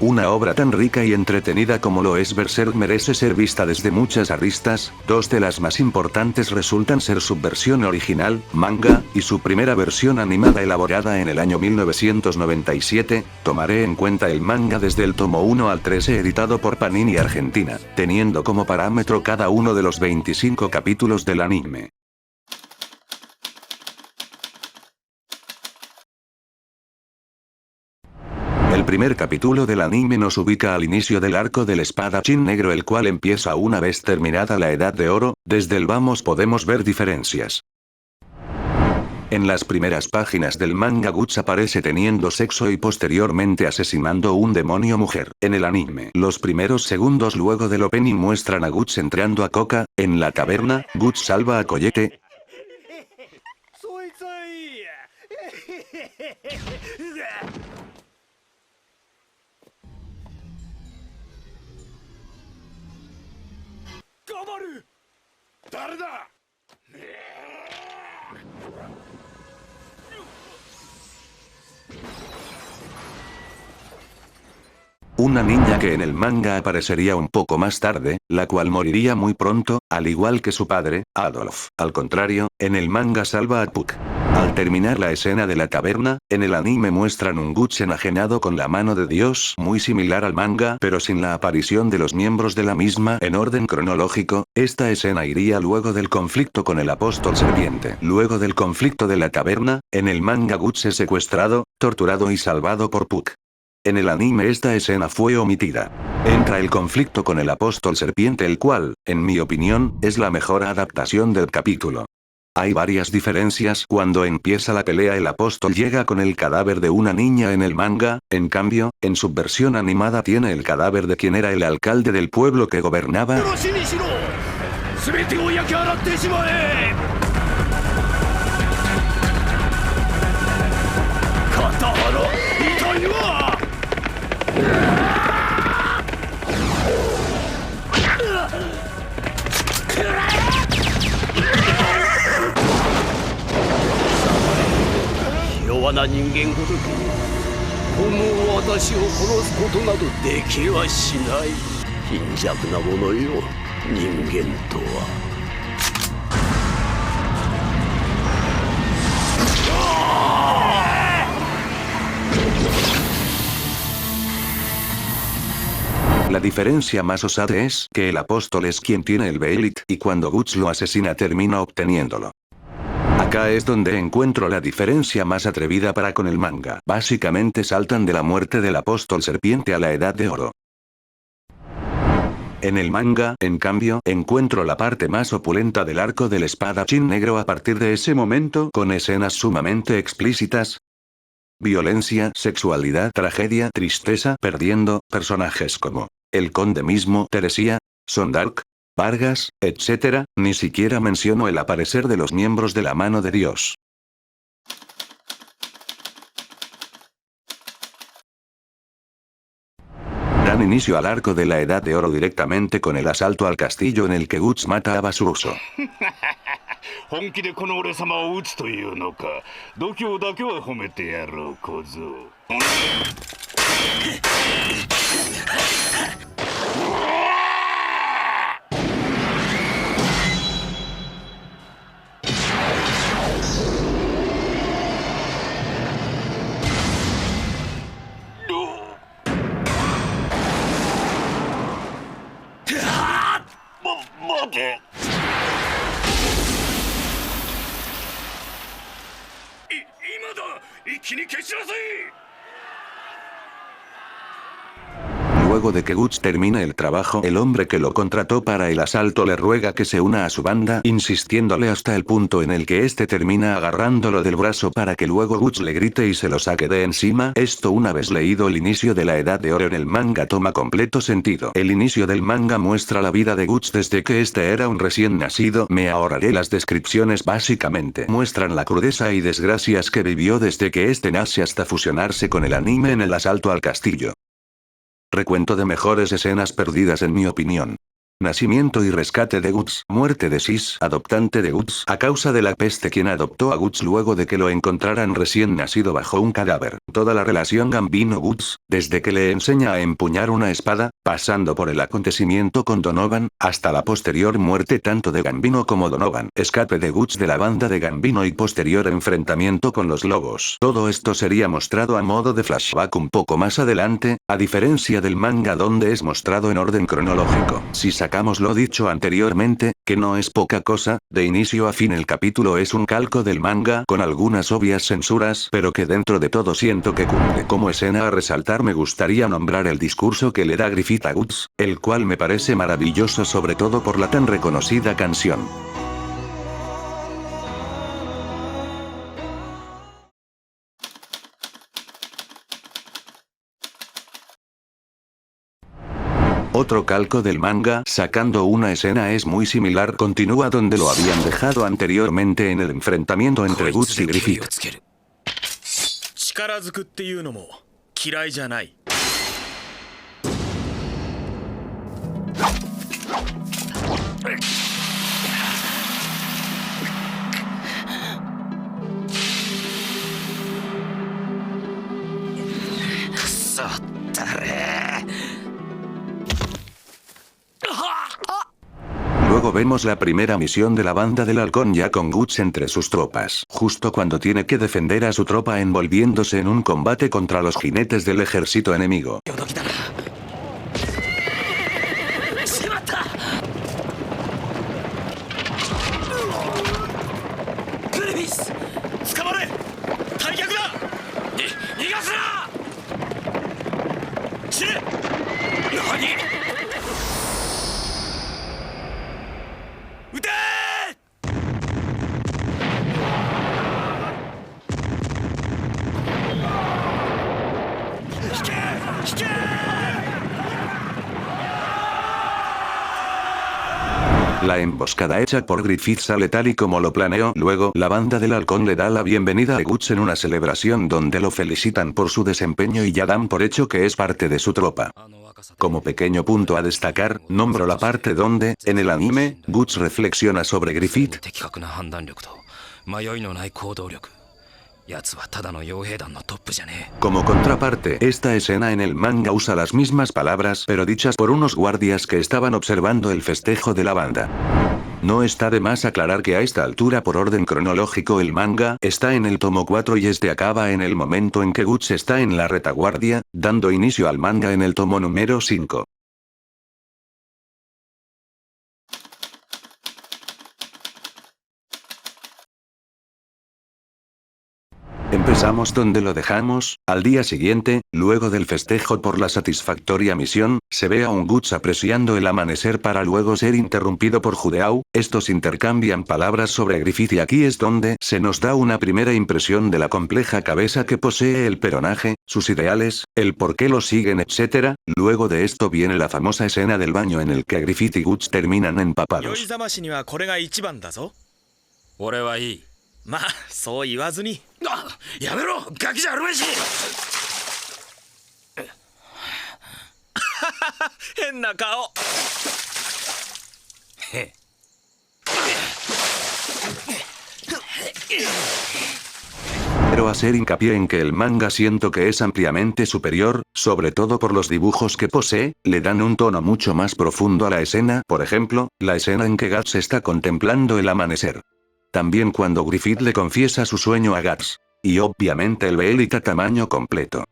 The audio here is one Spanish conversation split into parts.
Una obra tan rica y entretenida como lo es Berserk merece ser vista desde muchas aristas. Dos de las más importantes resultan ser su versión original, manga, y su primera versión animada elaborada en el año 1997. Tomaré en cuenta el manga desde el tomo 1 al 13 editado por Panini Argentina, teniendo como parámetro cada uno de los 25 capítulos del anime. El primer capítulo del anime nos ubica al inicio del arco del espadachín negro, el cual empieza una vez terminada la Edad de Oro. Desde el vamos podemos ver diferencias. En las primeras páginas del manga Guts aparece teniendo sexo y posteriormente asesinando un demonio mujer. En el anime, los primeros segundos luego del opening muestran a Guts entrando a Coca, en la taberna. Guts salva a Collete. Una niña que en el manga aparecería un poco más tarde, la cual moriría muy pronto, al igual que su padre, Adolf. Al contrario, en el manga salva a Puck. Al terminar la escena de la taberna, en el anime muestran un Guts enajenado con la mano de Dios, muy similar al manga pero sin la aparición de los miembros de la misma. En orden cronológico, esta escena iría luego del conflicto con el apóstol serpiente. Luego del conflicto de la taberna, en el manga Guts es secuestrado, torturado y salvado por Puck. En el anime esta escena fue omitida. Entra el conflicto con el apóstol serpiente, el cual, en mi opinión, es la mejor adaptación del capítulo. Hay varias diferencias. Cuando empieza la pelea el apóstol llega con el cadáver de una niña en el manga, en cambio, en su versión animada tiene el cadáver de quien era el alcalde del pueblo que gobernaba. La diferencia más osada es que el apóstol es quien tiene el Behelit, y cuando Guts lo asesina termina obteniéndolo. Acá es donde encuentro la diferencia más atrevida para con el manga. Básicamente saltan de la muerte del apóstol serpiente a la Edad de Oro. En el manga, en cambio, encuentro la parte más opulenta del arco del espadachín negro a partir de ese momento, con escenas sumamente explícitas. Violencia, sexualidad, tragedia, tristeza, perdiendo, personajes como el conde mismo, Teresia, Sondark, Vargas, etc., ni siquiera menciono el aparecer de los miembros de la mano de Dios. Dan inicio al arco de la Edad de Oro directamente con el asalto al castillo en el que Guts mata a Basurso. 本気でこの俺様を撃つというのか。度胸だけは褒めてやろう、小僧。待て。今だ！一気に蹴散らせ！ Luego de que Guts termina el trabajo, el hombre que lo contrató para el asalto le ruega que se una a su banda, insistiéndole hasta el punto en el que este termina agarrándolo del brazo para que luego Guts le grite y se lo saque de encima. Esto, una vez leído el inicio de la Edad de Oro en el manga, toma completo sentido. El inicio del manga muestra la vida de Guts desde que este era un recién nacido. Me ahorraré las descripciones. Básicamente muestran la crudeza y desgracias que vivió desde que este nace hasta fusionarse con el anime en el asalto al castillo. Recuento de mejores escenas perdidas en mi opinión. Nacimiento y rescate de Guts. Muerte de Sis, adoptante de Guts, a causa de la peste, quien adoptó a Guts luego de que lo encontraran recién nacido bajo un cadáver. Toda la relación Gambino-Guts, desde que le enseña a empuñar una espada, pasando por el acontecimiento con Donovan, hasta la posterior muerte tanto de Gambino como Donovan. Escape de Guts de la banda de Gambino y posterior enfrentamiento con los lobos. Todo esto sería mostrado a modo de flashback un poco más adelante, a diferencia del manga donde es mostrado en orden cronológico. Si sacamos lo dicho anteriormente, que no es poca cosa, de inicio a fin el capítulo es un calco del manga con algunas obvias censuras, pero que dentro de todo siento que cumple. Como escena a resaltar me gustaría nombrar el discurso que le da Griffith a Guts, el cual me parece maravilloso sobre todo por la tan reconocida canción. Otro calco del manga, sacando una escena es muy similar, continúa donde lo habían dejado anteriormente en el enfrentamiento entre Guts y Griffith. 力ずくっていうのも嫌いじゃない。くそったれ。 Luego vemos la primera misión de la banda del halcón ya con Guts entre sus tropas, justo cuando tiene que defender a su tropa envolviéndose en un combate contra los jinetes del ejército enemigo. La emboscada hecha por Griffith sale tal y como lo planeó. Luego, la banda del halcón le da la bienvenida a Guts en una celebración donde lo felicitan por su desempeño y ya dan por hecho que es parte de su tropa. Como pequeño punto a destacar, nombro la parte donde, en el anime, Guts reflexiona sobre Griffith. Como contraparte, esta escena en el manga usa las mismas palabras pero dichas por unos guardias que estaban observando el festejo de la banda. No está de más aclarar que a esta altura por orden cronológico el manga está en el tomo 4 y este acaba en el momento en que Guts está en la retaguardia, dando inicio al manga en el tomo número 5. Empezamos donde lo dejamos. Al día siguiente, luego del festejo por la satisfactoria misión, se ve a un Guts apreciando el amanecer para luego ser interrumpido por Judeau. Estos intercambian palabras sobre Griffith y aquí es donde se nos da una primera impresión de la compleja cabeza que posee el personaje, sus ideales, el por qué lo siguen, etc. Luego de esto viene la famosa escena del baño en el que Griffith y Guts terminan empapados. まあそう言わずに。やめろ、ガキじゃあるめし。変な顔。Quiero hacer hincapié en que el manga siento que es ampliamente superior, sobre todo por los dibujos que posee, le dan un tono mucho más profundo a la escena, por ejemplo, la escena en que Guts está contemplando el amanecer. También cuando Griffith le confiesa su sueño a Guts. Y obviamente el Behelit a tamaño completo.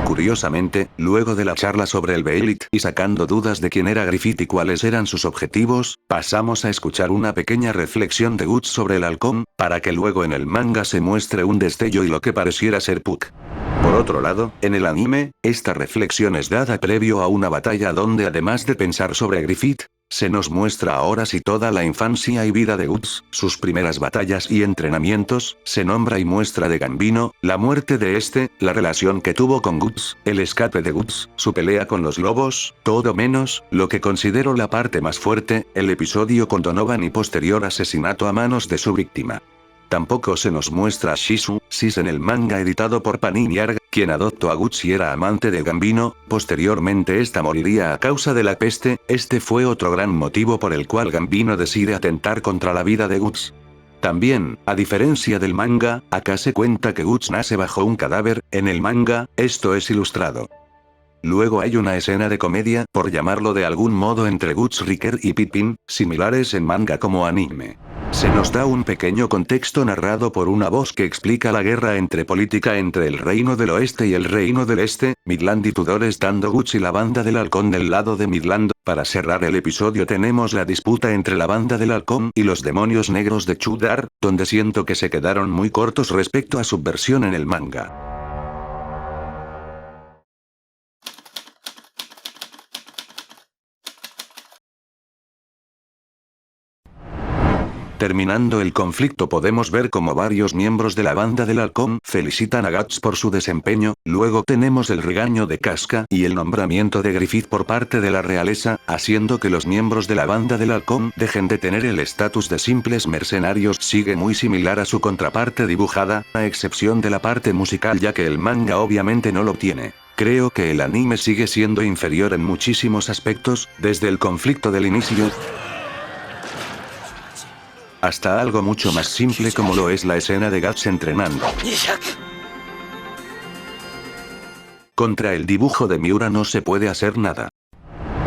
Curiosamente, luego de la charla sobre el Behelit y sacando dudas de quién era Griffith y cuáles eran sus objetivos, pasamos a escuchar una pequeña reflexión de Guts sobre el halcón, para que luego en el manga se muestre un destello y lo que pareciera ser Puck. Por otro lado, en el anime, esta reflexión es dada previo a una batalla donde además de pensar sobre Griffith, se nos muestra ahora sí toda la infancia y vida de Guts, sus primeras batallas y entrenamientos, se nombra y muestra de Gambino, la muerte de este, la relación que tuvo con Guts, el escape de Guts, su pelea con los lobos, todo menos, lo que considero la parte más fuerte, el episodio con Donovan y posterior asesinato a manos de su víctima. Tampoco se nos muestra a Shizu, Sis en el manga editado por Panini Arg, quien adoptó a Guts y era amante de Gambino, posteriormente esta moriría a causa de la peste. Este fue otro gran motivo por el cual Gambino decide atentar contra la vida de Guts. También, a diferencia del manga, acá se cuenta que Guts nace bajo un cadáver. En el manga, esto es ilustrado. Luego hay una escena de comedia, por llamarlo de algún modo, entre Guts, Riker y Pippin, similares en manga como anime. Se nos da un pequeño contexto narrado por una voz que explica la guerra política entre el Reino del Oeste y el Reino del Este, Midland y Tudor, estando Guts y la banda del Halcón del lado de Midland. Para cerrar el episodio tenemos la disputa entre la banda del Halcón y los demonios negros de Chudar, donde siento que se quedaron muy cortos respecto a su versión en el manga. Terminando el conflicto podemos ver como varios miembros de la banda del Halcón felicitan a Guts por su desempeño. Luego tenemos el regaño de Casca y el nombramiento de Griffith por parte de la realeza, haciendo que los miembros de la banda del Halcón dejen de tener el estatus de simples mercenarios. Sigue muy similar a su contraparte dibujada, a excepción de la parte musical, ya que el manga obviamente no lo tiene. Creo que el anime sigue siendo inferior en muchísimos aspectos, desde el conflicto del inicio hasta algo mucho más simple como lo es la escena de Guts entrenando. Contra el dibujo de Miura no se puede hacer nada.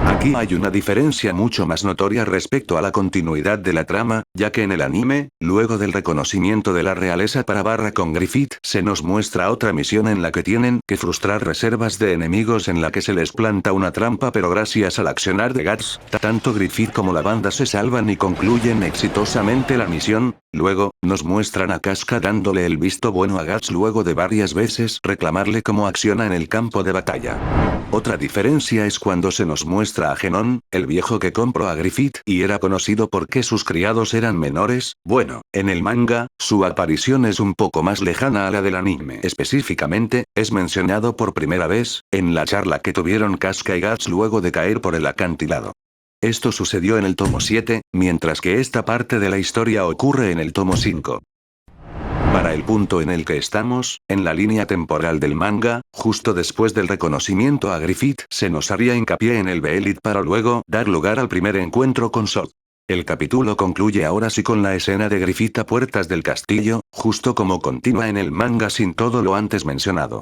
Aquí hay una diferencia mucho más notoria respecto a la continuidad de la trama, ya que en el anime, luego del reconocimiento de la realeza para Barra con Griffith, se nos muestra otra misión en la que tienen que frustrar reservas de enemigos en la que se les planta una trampa, pero gracias al accionar de Guts, tanto Griffith como la banda se salvan y concluyen exitosamente la misión. Luego, nos muestran a Casca dándole el visto bueno a Guts luego de varias veces reclamarle cómo acciona en el campo de batalla. Otra diferencia es cuando se nos muestra a Genon, el viejo que compró a Griffith y era conocido porque sus criados eran menores. Bueno, en el manga, su aparición es un poco más lejana a la del anime. Específicamente, es mencionado por primera vez, en la charla que tuvieron Casca y Guts luego de caer por el acantilado. Esto sucedió en el tomo 7, mientras que esta parte de la historia ocurre en el tomo 5. Para el punto en el que estamos, en la línea temporal del manga, justo después del reconocimiento a Griffith, se nos haría hincapié en el Beelid para luego dar lugar al primer encuentro con Sod. El capítulo concluye ahora sí con la escena de Griffith a puertas del castillo, justo como continúa en el manga sin todo lo antes mencionado.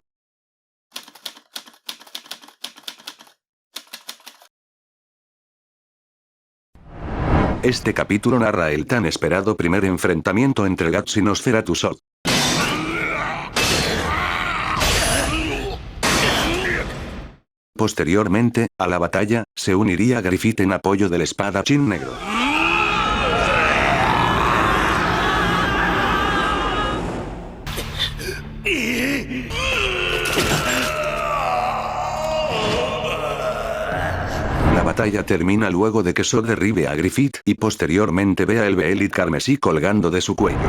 Este capítulo narra el tan esperado primer enfrentamiento entre Guts y Nosferatu Sod. Posteriormente, a la batalla, se uniría Griffith en apoyo del espadachín negro. La batalla termina luego de que Sod derribe a Griffith y posteriormente vea el Beelid carmesí colgando de su cuello,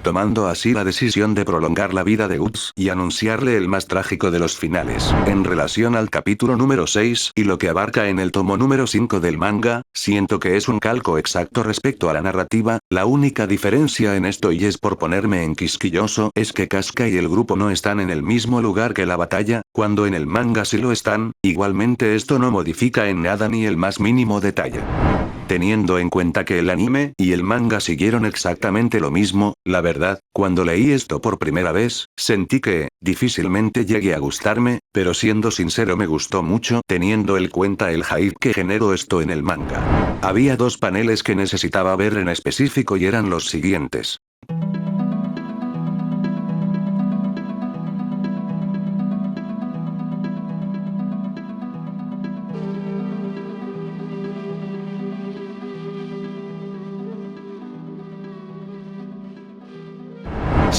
tomando así la decisión de prolongar la vida de Guts y anunciarle el más trágico de los finales. En relación al capítulo número 6 y lo que abarca en el tomo número 5 del manga, siento que es un calco exacto respecto a la narrativa. La única diferencia en esto, y es por ponerme en quisquilloso, es que Casca y el grupo no están en el mismo lugar que la batalla, cuando en el manga sí lo están. Igualmente esto no modifica en nada ni el más mínimo detalle. Teniendo en cuenta que el anime y el manga siguieron exactamente lo mismo, la verdad, cuando leí esto por primera vez, sentí que difícilmente llegue a gustarme, pero siendo sincero me gustó mucho teniendo en cuenta el hype que generó esto en el manga. Había dos paneles que necesitaba ver en específico y eran los siguientes.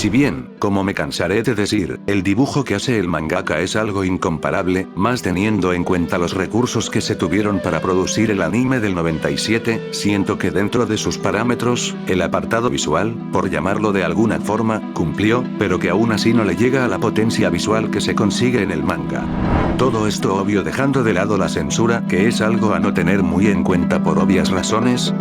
Si bien, como me cansaré de decir, el dibujo que hace el mangaka es algo incomparable, más teniendo en cuenta los recursos que se tuvieron para producir el anime del 97, siento que dentro de sus parámetros, el apartado visual, por llamarlo de alguna forma, cumplió, pero que aún así no le llega a la potencia visual que se consigue en el manga. Todo esto obvio dejando de lado la censura, que es algo a no tener muy en cuenta por obvias razones.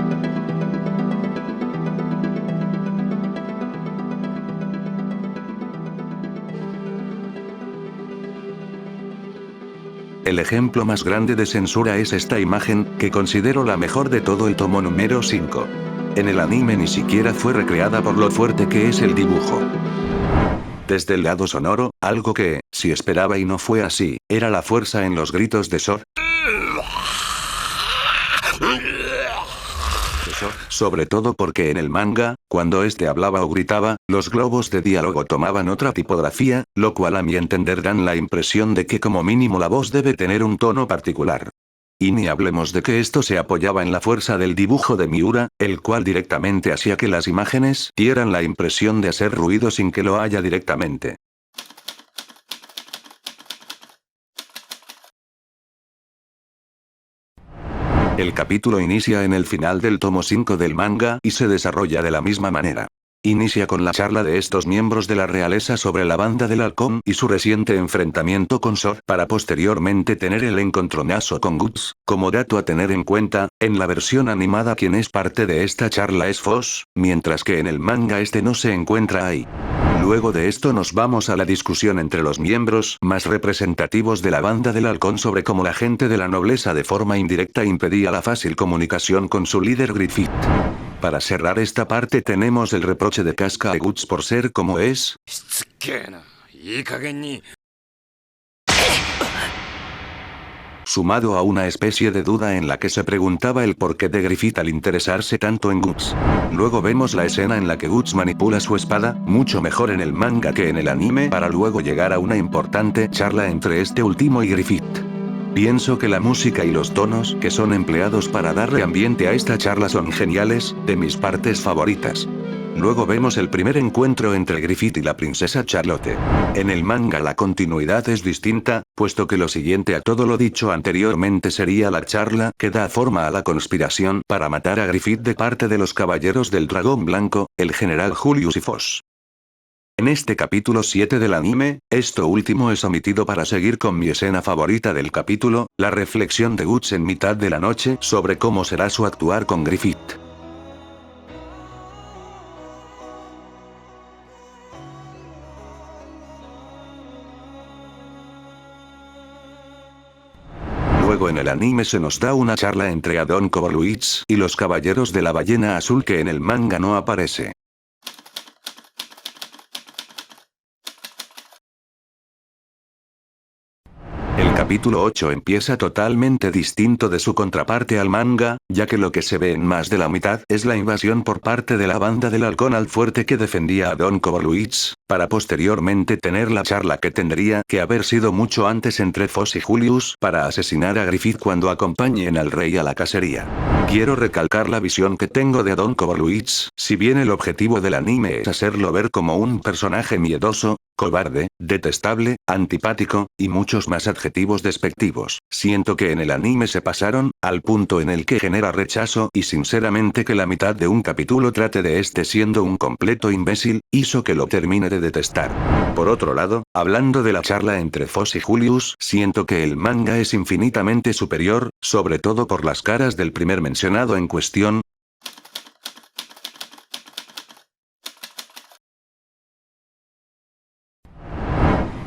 El ejemplo más grande de censura es esta imagen, que considero la mejor de todo el tomo número 5. En el anime ni siquiera fue recreada por lo fuerte que es el dibujo. Desde el lado sonoro, algo que, si esperaba y no fue así, era la fuerza en los gritos de Sor. Sobre todo porque en el manga, cuando este hablaba o gritaba, los globos de diálogo tomaban otra tipografía, lo cual a mi entender dan la impresión de que como mínimo la voz debe tener un tono particular. Y ni hablemos de que esto se apoyaba en la fuerza del dibujo de Miura, el cual directamente hacía que las imágenes dieran la impresión de hacer ruido sin que lo haya directamente. El capítulo inicia en el final del tomo 5 del manga y se desarrolla de la misma manera. Inicia con la charla de estos miembros de la realeza sobre la banda del halcón y su reciente enfrentamiento con Sor para posteriormente tener el encontronazo con Guts. Como dato a tener en cuenta, en la versión animada quien es parte de esta charla es Foss, mientras que en el manga este no se encuentra ahí. Luego de esto nos vamos a la discusión entre los miembros más representativos de la banda del halcón sobre cómo la gente de la nobleza de forma indirecta impedía la fácil comunicación con su líder Griffith. Para cerrar esta parte tenemos el reproche de Casca a Guts por ser como es. Sumado a una especie de duda en la que se preguntaba el porqué de Griffith al interesarse tanto en Guts. Luego vemos la escena en la que Guts manipula su espada, mucho mejor en el manga que en el anime, para luego llegar a una importante charla entre este último y Griffith. Pienso que la música y los tonos que son empleados para darle ambiente a esta charla son geniales, de mis partes favoritas. Luego vemos el primer encuentro entre Griffith y la princesa Charlotte. En el manga la continuidad es distinta, puesto que lo siguiente a todo lo dicho anteriormente sería la charla que da forma a la conspiración para matar a Griffith de parte de los caballeros del dragón blanco, el general Julius y Foss. En este capítulo 7 del anime, esto último es omitido para seguir con mi escena favorita del capítulo, la reflexión de Guts en mitad de la noche sobre cómo será su actuar con Griffith. Luego en el anime se nos da una charla entre Adon Kovoluits y los caballeros de la ballena azul que en el manga no aparece. El capítulo 8 empieza totalmente distinto de su contraparte al manga, ya que lo que se ve en más de la mitad es la invasión por parte de la banda del halcón al fuerte que defendía a Don Kovoluits, para posteriormente tener la charla que tendría que haber sido mucho antes entre Foss y Julius para asesinar a Griffith cuando acompañen al rey a la cacería. Quiero recalcar la visión que tengo de Don Kovoluits, si bien el objetivo del anime es hacerlo ver como un personaje miedoso, cobarde, detestable, antipático, y muchos más adjetivos despectivos. Siento que en el anime se pasaron, al punto en el que genera rechazo y sinceramente que la mitad de un capítulo trate de este siendo un completo imbécil, hizo que lo termine de detestar. Por otro lado, hablando de la charla entre Foss y Julius, siento que el manga es infinitamente superior, sobre todo por las caras del primer mencionado en cuestión.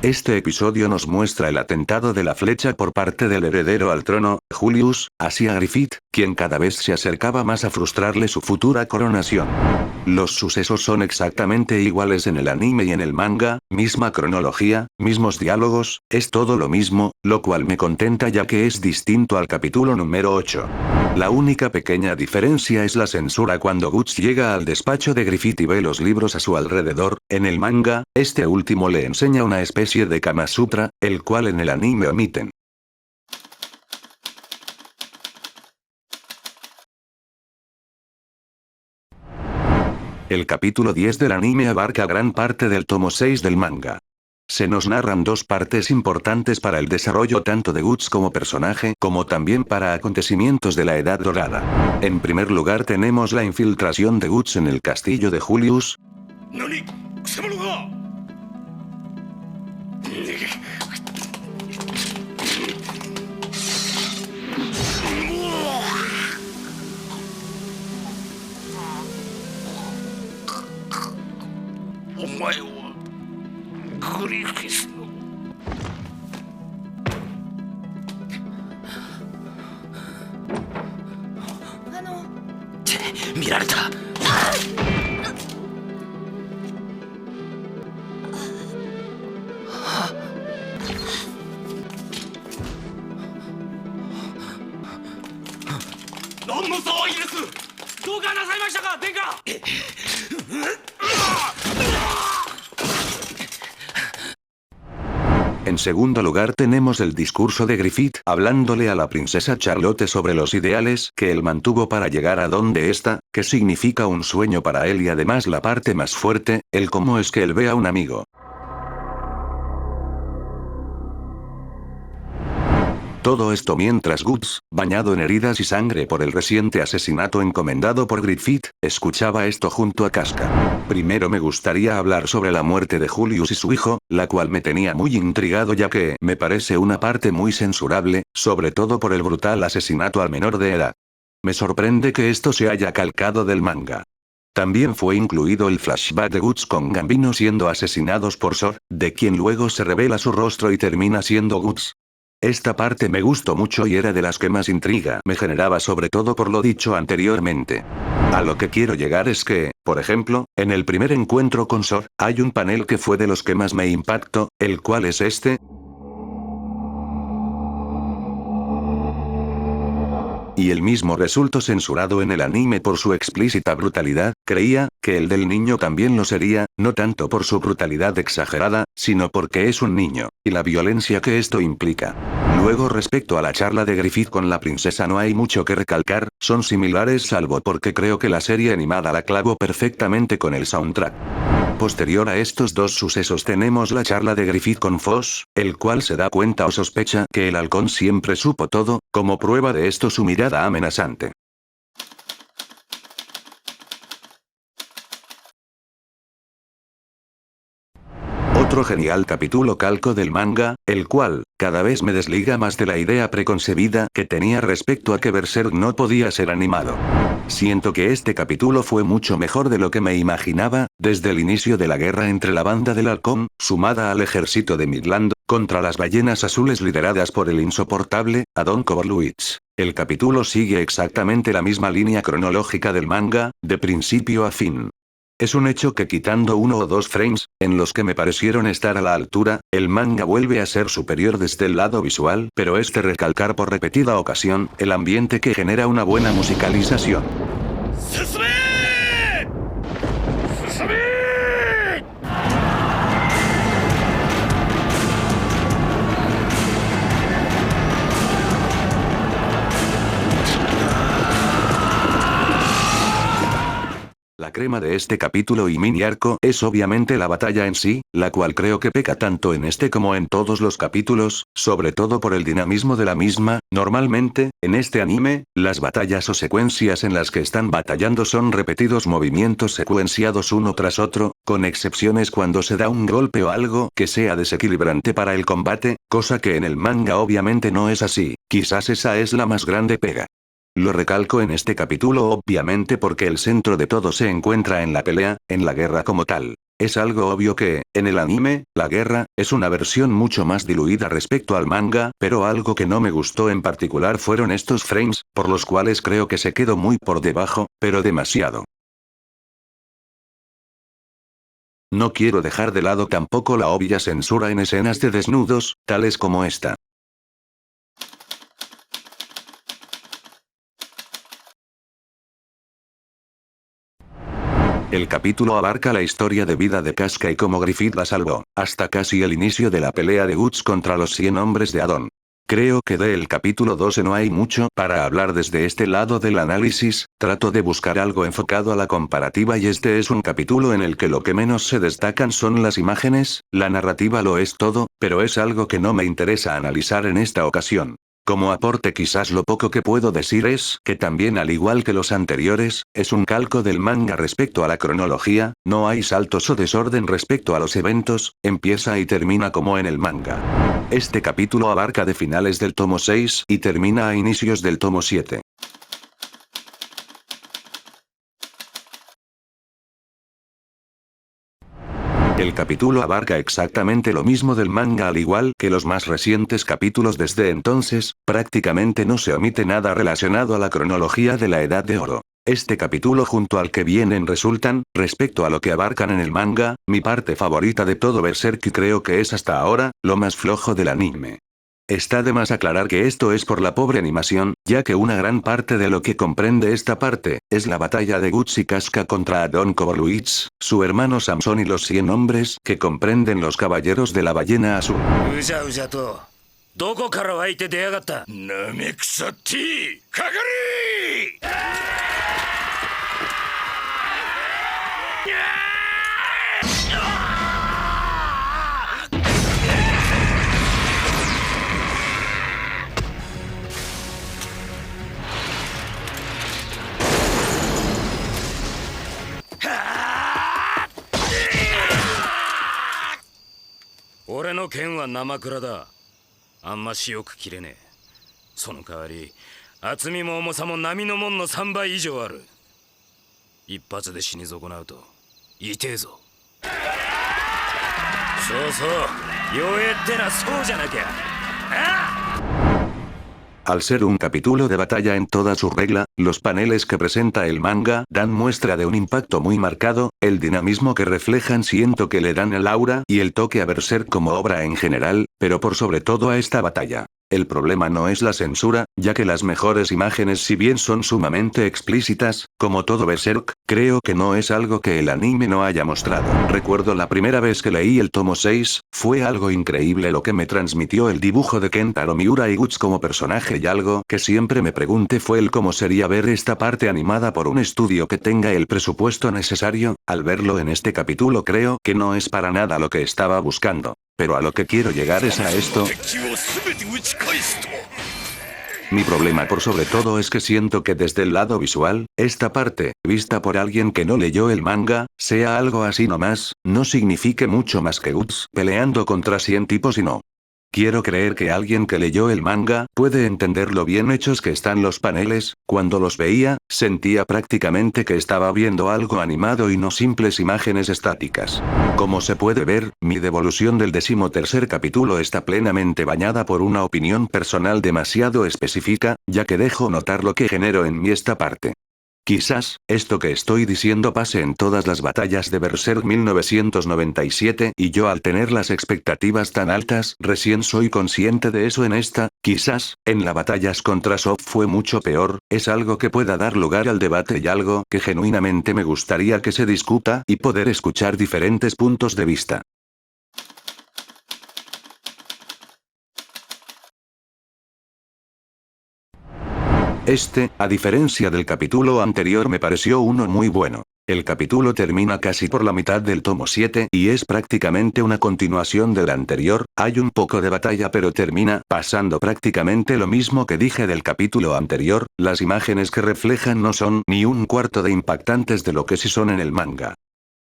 Este episodio nos muestra el atentado de la flecha por parte del heredero al trono, Julius, hacia Griffith, quien cada vez se acercaba más a frustrarle su futura coronación. Los sucesos son exactamente iguales en el anime y en el manga, misma cronología, mismos diálogos, es todo lo mismo, lo cual me contenta ya que es distinto al capítulo número 8. La única pequeña diferencia es la censura cuando Guts llega al despacho de Griffith y ve los libros a su alrededor. En el manga, este último le enseña una especie de Kama Sutra, el cual en el anime omiten. El capítulo 10 del anime abarca gran parte del tomo 6 del manga. Se nos narran dos partes importantes para el desarrollo tanto de Guts como personaje, como también para acontecimientos de la Edad Dorada. En primer lugar tenemos la infiltración de Guts en el castillo de Julius. ¿Nani? ¿Kusemono? 遅いです。どうかなさいましたか、殿下。En segundo lugar tenemos el discurso de Griffith hablándole a la princesa Charlotte sobre los ideales que él mantuvo para llegar a donde está, que significa un sueño para él y además la parte más fuerte, el cómo es que él ve a un amigo. Todo esto mientras Guts, bañado en heridas y sangre por el reciente asesinato encomendado por Griffith, escuchaba esto junto a Casca. Primero me gustaría hablar sobre la muerte de Julius y su hijo, la cual me tenía muy intrigado ya que me parece una parte muy censurable, sobre todo por el brutal asesinato al menor de edad. Me sorprende que esto se haya calcado del manga. También fue incluido el flashback de Guts con Gambino siendo asesinados por Zod, de quien luego se revela su rostro y termina siendo Guts. Esta parte me gustó mucho y era de las que más intriga me generaba sobre todo por lo dicho anteriormente. A lo que quiero llegar es que, por ejemplo, en el primer encuentro con Zod, hay un panel que fue de los que más me impactó, el cual es este. Y el mismo resultó censurado en el anime por su explícita brutalidad, creía, que el del niño también lo sería, no tanto por su brutalidad exagerada, sino porque es un niño, y la violencia que esto implica. Luego respecto a la charla de Griffith con la princesa no hay mucho que recalcar, son similares salvo porque creo que la serie animada la clavó perfectamente con el soundtrack. Posterior a estos dos sucesos tenemos la charla de Griffith con Foss, el cual se da cuenta o sospecha que el halcón siempre supo todo, como prueba de esto su mirada amenazante. Otro genial capítulo calco del manga, el cual, cada vez me desliga más de la idea preconcebida que tenía respecto a que Berserk no podía ser animado. Siento que este capítulo fue mucho mejor de lo que me imaginaba, desde el inicio de la guerra entre la banda del halcón, sumada al ejército de Midland, contra las ballenas azules lideradas por el insoportable, Adon Koborluich. El capítulo sigue exactamente la misma línea cronológica del manga, de principio a fin. Es un hecho que quitando uno o dos frames, en los que me parecieron estar a la altura, el manga vuelve a ser superior desde el lado visual, pero es de recalcar por repetida ocasión, el ambiente que genera una buena musicalización. ¡Susume! ¡Susume! La crema de este capítulo y mini arco es obviamente la batalla en sí, la cual creo que peca tanto en este como en todos los capítulos, sobre todo por el dinamismo de la misma. Normalmente, en este anime, las batallas o secuencias en las que están batallando son repetidos movimientos secuenciados uno tras otro, con excepciones cuando se da un golpe o algo que sea desequilibrante para el combate, cosa que en el manga obviamente no es así, quizás esa es la más grande pega. Lo recalco en este capítulo obviamente porque el centro de todo se encuentra en la pelea, en la guerra como tal. Es algo obvio que, en el anime, la guerra, es una versión mucho más diluida respecto al manga, pero algo que no me gustó en particular fueron estos frames, por los cuales creo que se quedó muy por debajo, pero demasiado. No quiero dejar de lado tampoco la obvia censura en escenas de desnudos, tales como esta. El capítulo abarca la historia de vida de Casca y cómo Griffith la salvó, hasta casi el inicio de la pelea de Guts contra los 100 hombres de Adon. Creo que del capítulo 12 no hay mucho para hablar desde este lado del análisis, trato de buscar algo enfocado a la comparativa y este es un capítulo en el que lo que menos se destacan son las imágenes, la narrativa lo es todo, pero es algo que no me interesa analizar en esta ocasión. Como aporte quizás lo poco que puedo decir es que también al igual que los anteriores, es un calco del manga respecto a la cronología, no hay saltos o desorden respecto a los eventos, empieza y termina como en el manga. Este capítulo abarca de finales del tomo 6 y termina a inicios del tomo 7. El capítulo abarca exactamente lo mismo del manga al igual que los más recientes capítulos desde entonces, prácticamente no se omite nada relacionado a la cronología de la Edad de Oro. Este capítulo junto al que vienen resultan, respecto a lo que abarcan en el manga, mi parte favorita de todo Berserk y creo que es hasta ahora, lo más flojo del anime. Está de más aclarar que esto es por la pobre animación, ya que una gran parte de lo que comprende esta parte, es la batalla de Guts y Casca contra Adon Kovoluits, su hermano Samson y los 100 hombres que comprenden los caballeros de la ballena azul. うじゃうじゃとどこから湧いて出やがった。なめくさってかかれ。俺の剣は生蔵だ。あんましよく切れねえ。その代わり厚みも重さも波の門の3倍以上ある。一発で死に損なうと痛えぞ。そうそう、弱えってなそうじゃなきゃ。ああ。 Al ser un capítulo de batalla en toda su regla, los paneles que presenta el manga dan muestra de un impacto muy marcado, el dinamismo que reflejan siento que le dan el aura y el toque a Berserk como obra en general, pero por sobre todo a esta batalla. El problema no es la censura, ya que las mejores imágenes si bien son sumamente explícitas, como todo Berserk, creo que no es algo que el anime no haya mostrado. Recuerdo la primera vez que leí el tomo 6, fue algo increíble lo que me transmitió el dibujo de Kentaro Miura y Guts como personaje y algo que siempre me pregunté fue el cómo sería ver esta parte animada por un estudio que tenga el presupuesto necesario, al verlo en este capítulo creo que no es para nada lo que estaba buscando. Pero a lo que quiero llegar es a esto. Mi problema por sobre todo es que siento que desde el lado visual, esta parte, vista por alguien que no leyó el manga, sea algo así nomás, no signifique mucho más que Guts peleando contra 100 tipos y no. Quiero creer que alguien que leyó el manga puede entender lo bien hechos que están los paneles, cuando los veía, sentía prácticamente que estaba viendo algo animado y no simples imágenes estáticas. Como se puede ver, mi devolución del 13º capítulo está plenamente bañada por una opinión personal demasiado específica, ya que dejo notar lo que genero en mí esta parte. Quizás, esto que estoy diciendo pase en todas las batallas de Berserk 1997 y yo al tener las expectativas tan altas recién soy consciente de eso en esta, quizás, en las batallas contra Sop fue mucho peor, es algo que pueda dar lugar al debate y algo que genuinamente me gustaría que se discuta y poder escuchar diferentes puntos de vista. Este, a diferencia del capítulo anterior me pareció uno muy bueno. El capítulo termina casi por la mitad del tomo 7 y es prácticamente una continuación del anterior, hay un poco de batalla pero termina pasando prácticamente lo mismo que dije del capítulo anterior, las imágenes que reflejan no son ni un cuarto de impactantes de lo que sí son en el manga.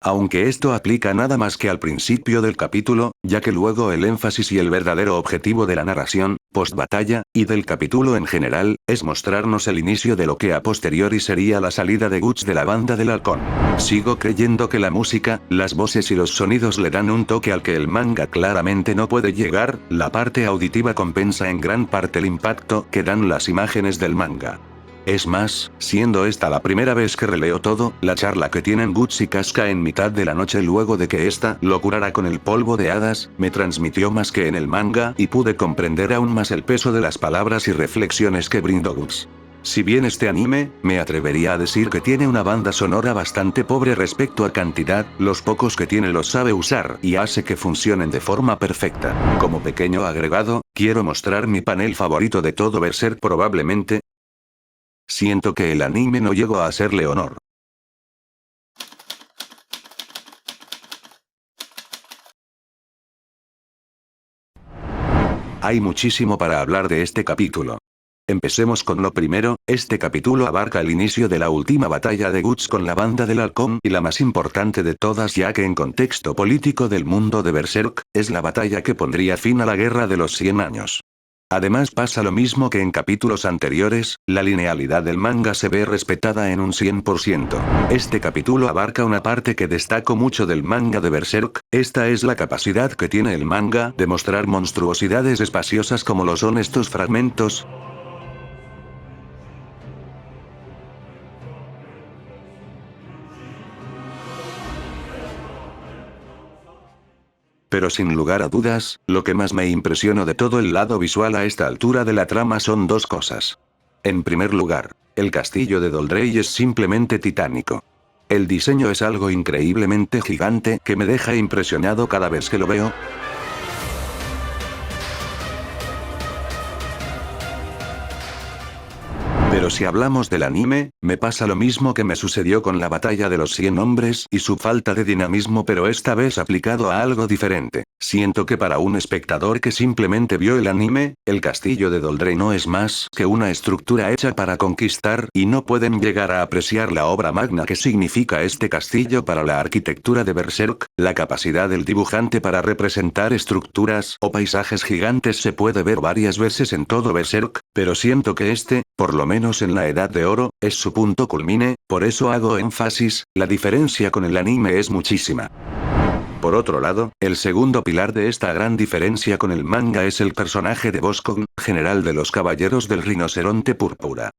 Aunque esto aplica nada más que al principio del capítulo, ya que luego el énfasis y el verdadero objetivo de la narración, post-batalla, y del capítulo en general, es mostrarnos el inicio de lo que a posteriori sería la salida de Guts de la banda del halcón. Sigo creyendo que la música, las voces y los sonidos le dan un toque al que el manga claramente no puede llegar, la parte auditiva compensa en gran parte el impacto que dan las imágenes del manga. Es más, siendo esta la primera vez que releo todo, la charla que tienen Guts y Casca en mitad de la noche luego de que esta lo curara con el polvo de hadas, me transmitió más que en el manga y pude comprender aún más el peso de las palabras y reflexiones que brindó Guts. Si bien este anime, me atrevería a decir que tiene una banda sonora bastante pobre respecto a cantidad, los pocos que tiene los sabe usar y hace que funcionen de forma perfecta. Como pequeño agregado, quiero mostrar mi panel favorito de todo Berserk probablemente. Siento que el anime no llegó a hacerle honor. Hay muchísimo para hablar de este capítulo. Empecemos con lo primero, este capítulo abarca el inicio de la última batalla de Guts con la banda del halcón y la más importante de todas ya que en contexto político del mundo de Berserk, es la batalla que pondría fin a la guerra de los 100 años. Además pasa lo mismo que en capítulos anteriores, la linealidad del manga se ve respetada en un 100%. Este capítulo abarca una parte que destaco mucho del manga de Berserk, esta es la capacidad que tiene el manga de mostrar monstruosidades espaciosas como lo son estos fragmentos. Pero sin lugar a dudas, lo que más me impresionó de todo el lado visual a esta altura de la trama son dos cosas. En primer lugar, el castillo de Doldrey es simplemente titánico. El diseño es algo increíblemente gigante que me deja impresionado cada vez que lo veo. Pero si hablamos del anime, me pasa lo mismo que me sucedió con la batalla de los 100 hombres y su falta de dinamismo, pero esta vez aplicado a algo diferente. Siento que para un espectador que simplemente vio el anime, el castillo de Doldrey no es más que una estructura hecha para conquistar y no pueden llegar a apreciar la obra magna que significa este castillo para la arquitectura de Berserk. La capacidad del dibujante para representar estructuras o paisajes gigantes se puede ver varias veces en todo Berserk, pero siento que este, por lo menos en la Edad de Oro, es su punto culmine, por eso hago énfasis, la diferencia con el anime es muchísima. Por otro lado, el segundo pilar de esta gran diferencia con el manga es el personaje de Boskogn, general de los Caballeros del Rinoceronte Púrpura.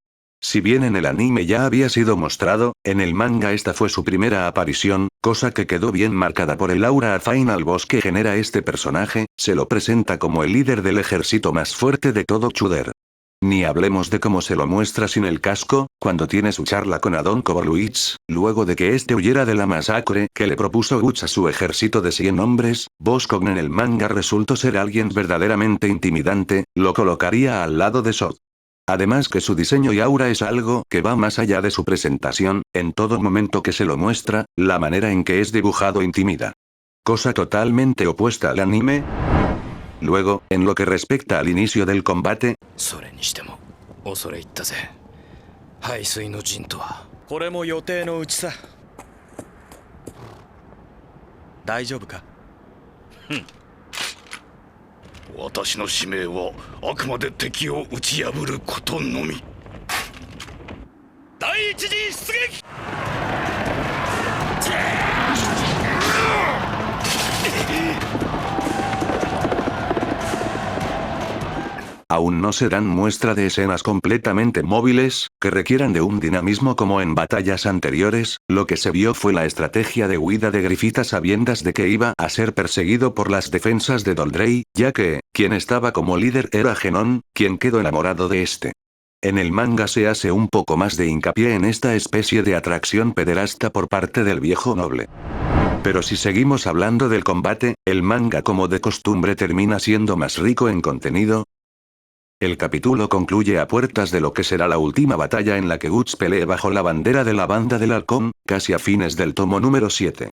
Si bien en el anime ya había sido mostrado, en el manga esta fue su primera aparición, cosa que quedó bien marcada por el aura final boss que genera este personaje, se lo presenta como el líder del ejército más fuerte de todo Chuder. Ni hablemos de cómo se lo muestra sin el casco, cuando tiene su charla con Adon Kovoluich, luego de que este huyera de la masacre que le propuso Guts a su ejército de 100 hombres, Boskogn en el manga resultó ser alguien verdaderamente intimidante, lo colocaría al lado de Zod. Además que su diseño y aura es algo que va más allá de su presentación, en todo momento que se lo muestra, la manera en que es dibujado intimida. Cosa totalmente opuesta al anime. Luego, en lo que respecta al inicio del combate, それにしても恐れ入ったぜ。排水の陣とは。これも予定のうちさ。大丈夫か？私の使命はあくまで敵を打ち破ることのみ。第一次出撃。aún no se dan muestra de escenas completamente móviles, que requieran de un dinamismo como en batallas anteriores. Lo que se vio fue la estrategia de huida de Griffith a sabiendas de que iba a ser perseguido por las defensas de Doldrey, ya que, quien estaba como líder era Genon, quien quedó enamorado de este. En el manga se hace un poco más de hincapié en esta especie de atracción pederasta por parte del viejo noble. Pero si seguimos hablando del combate, el manga como de costumbre termina siendo más rico en contenido. El capítulo concluye a puertas de lo que será la última batalla en la que Guts pelee bajo la bandera de la banda del halcón, casi a fines del tomo número 7.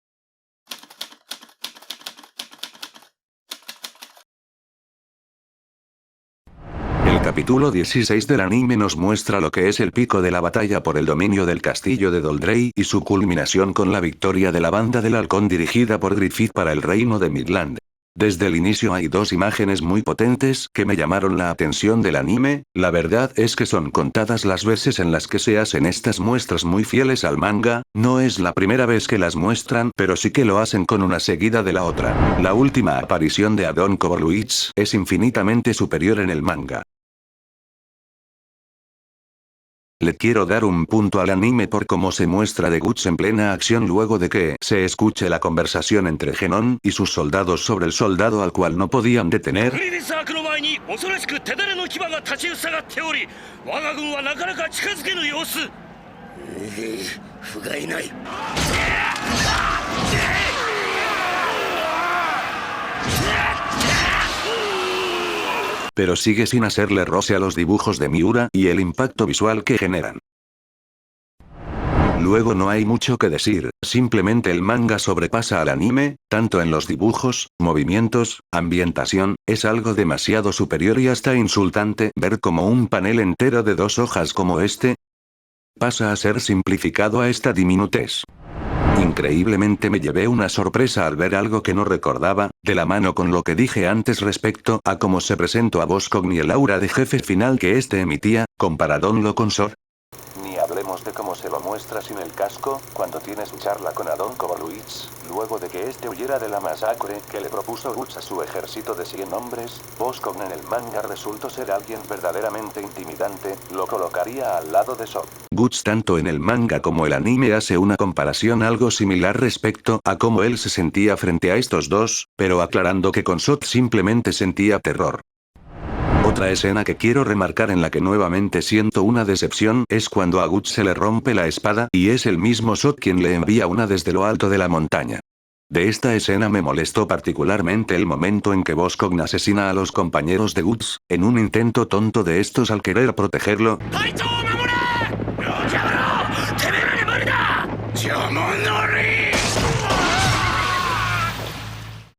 El capítulo 16 del anime nos muestra lo que es el pico de la batalla por el dominio del castillo de Doldrey y su culminación con la victoria de la banda del halcón dirigida por Griffith para el reino de Midland. Desde el inicio hay dos imágenes muy potentes que me llamaron la atención del anime. La verdad es que son contadas las veces en las que se hacen estas muestras muy fieles al manga, no es la primera vez que las muestran, pero sí que lo hacen con una seguida de la otra. La última aparición de Adon Kovoluich es infinitamente superior en el manga. Le quiero dar un punto al anime por cómo se muestra de Guts en plena acción luego de que se escuche la conversación entre Genon y sus soldados sobre el soldado al cual no podían detener. クリリスアークの前に恐ろしく手だれの牙が立ちふさがっており、我が軍はなかなか近づけぬ様子。不甲斐ない。Pero sigue sin hacerle roce a los dibujos de Miura y el impacto visual que generan. Luego no hay mucho que decir, simplemente el manga sobrepasa al anime, tanto en los dibujos, movimientos, ambientación, es algo demasiado superior y hasta insultante ver como un panel entero de 2 hojas como este pasa a ser simplificado a esta diminutez. Increíblemente me llevé una sorpresa al ver algo que no recordaba, de la mano con lo que dije antes respecto a cómo se presentó a Boskogn y el aura de jefe final que este emitía, comparadonlo con Zod. Ni hablemos de cómo se lo muestra sin el casco, cuando tiene su charla con Adon Kovoluits, luego de que este huyera de la masacre que le propuso Guts a su ejército de 100 hombres, Bosco en el manga resultó ser alguien verdaderamente intimidante, lo colocaría al lado de Sop. Guts tanto en el manga como el anime hace una comparación algo similar respecto a cómo él se sentía frente a estos dos, pero aclarando que con Sop simplemente sentía terror. Otra escena que quiero remarcar en la que nuevamente siento una decepción es cuando a Guts se le rompe la espada y es el mismo Sop quien le envía una desde lo alto de la montaña. De esta escena me molestó particularmente el momento en que Bosco asesina a los compañeros de Guts, en un intento tonto de estos al querer protegerlo.